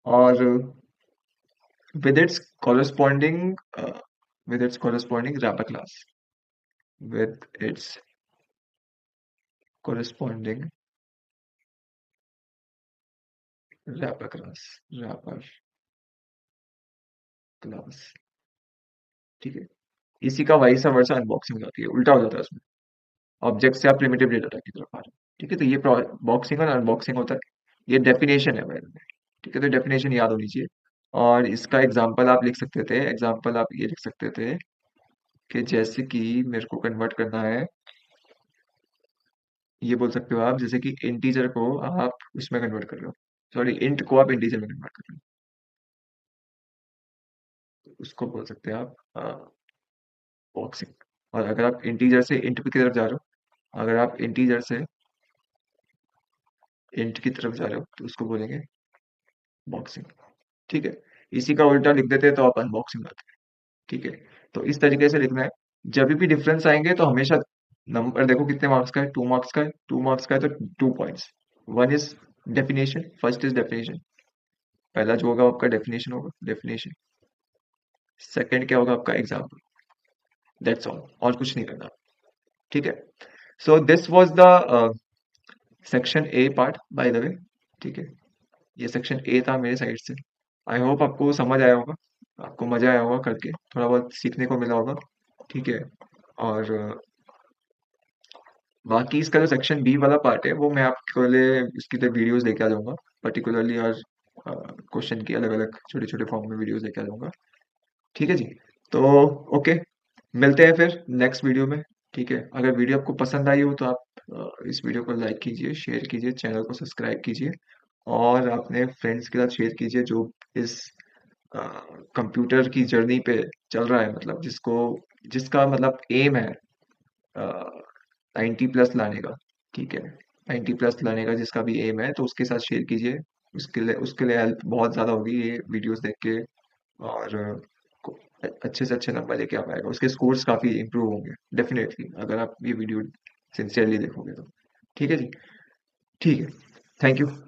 और with its corresponding with its corresponding wrapper class, with its corresponding wrapper class। ठीक है, इसी का वाइस वर्सा अनबॉक्सिंग हो जाती है, उल्टा हो जाता है उसमें। ऑब्जेक्ट से आप प्रिमिटिव डेटा टाइप की तरफ आ रहे हो। ठीक है, तो ये बॉक्सिंग और अनबॉक्सिंग होता है। ये डेफिनेशन है मेरे में। ठीक है, तो डेफिनेशन याद होनी चाहिए। और इसका एग्जांपल आप लिख सकते थे, एग्जांपल आप ये लिख सकते थे कि जैसे कि मेरे को कन्वर्ट करना है, ये बोल सकते हो आप, जैसे कि इंटीजर को आप उसमें कन्वर्ट कर रहे हो, सॉरी इंट को आप इंटीजर में कन्वर्ट कर रहे हो, उसको बोल सकते हैं आप बॉक्सिंग। और अगर आप इंटीजर से इंट की तरफ जा रहे हो, अगर आप इंटीजर से इंट की तरफ जा रहे हो, तो उसको बोलेंगे बॉक्सिंग। ठीक है, इसी का उल्टा लिख देते हैं तो आप अनबॉक्सिंग आते हैं। ठीक है, तो इस तरीके से लिखना है। जब भी डिफरेंस आएंगे तो हमेशा नंबर देखो कितने मार्क्स का है, 2 मार्क्स का है। 2 मार्क्स का है तो 2 points. One is definition, first is definition, पहला जो होगा आपका डेफिनेशन होगा, डेफिनेशन। सेकंड क्या होगा आपका? एग्जाम्पल। दैट्स ऑल, और कुछ नहीं करना। ठीक है, so this was the section A part by the way. ठीक है, ये सेक्शन ए था मेरे साइड से। आई होप आपको समझ आया होगा, आपको मजा आया होगा करके, थोड़ा बहुत सीखने को मिला होगा। ठीक है, और बाकी इसका जो सेक्शन बी वाला पार्ट है वो मैं आपके लिए इसकी तो वीडियोस लेके आ जाऊंगा पर्टिकुलरली, और क्वेश्चन की अलग अलग छोटे छोटे फॉर्म में वीडियोस लेके आ जाऊंगा। ठीक है जी। तो ओके, मिलते हैं फिर नेक्स्ट वीडियो में। ठीक है, अगर वीडियो आपको पसंद आई हो तो आप इस वीडियो को लाइक कीजिए, शेयर कीजिए, चैनल को सब्सक्राइब कीजिए और अपने फ्रेंड्स के साथ शेयर कीजिए जो इस कंप्यूटर की जर्नी पे चल रहा है, मतलब जिसको जिसका मतलब एम है 90 प्लस लाने का। ठीक है, 90 प्लस लाने का जिसका भी एम है तो उसके साथ शेयर कीजिए। उसके लिए हेल्प बहुत ज़्यादा होगी ये वीडियोस देख के। और को- अच्छे से अच्छे नंबर लेके आ पाएगा, उसके स्कोर्स काफ़ी इंप्रूव होंगे डेफिनेटली अगर आप ये वीडियो सिंसियरली देखोगे तो। ठीक है जी। ठीक है। Thank you.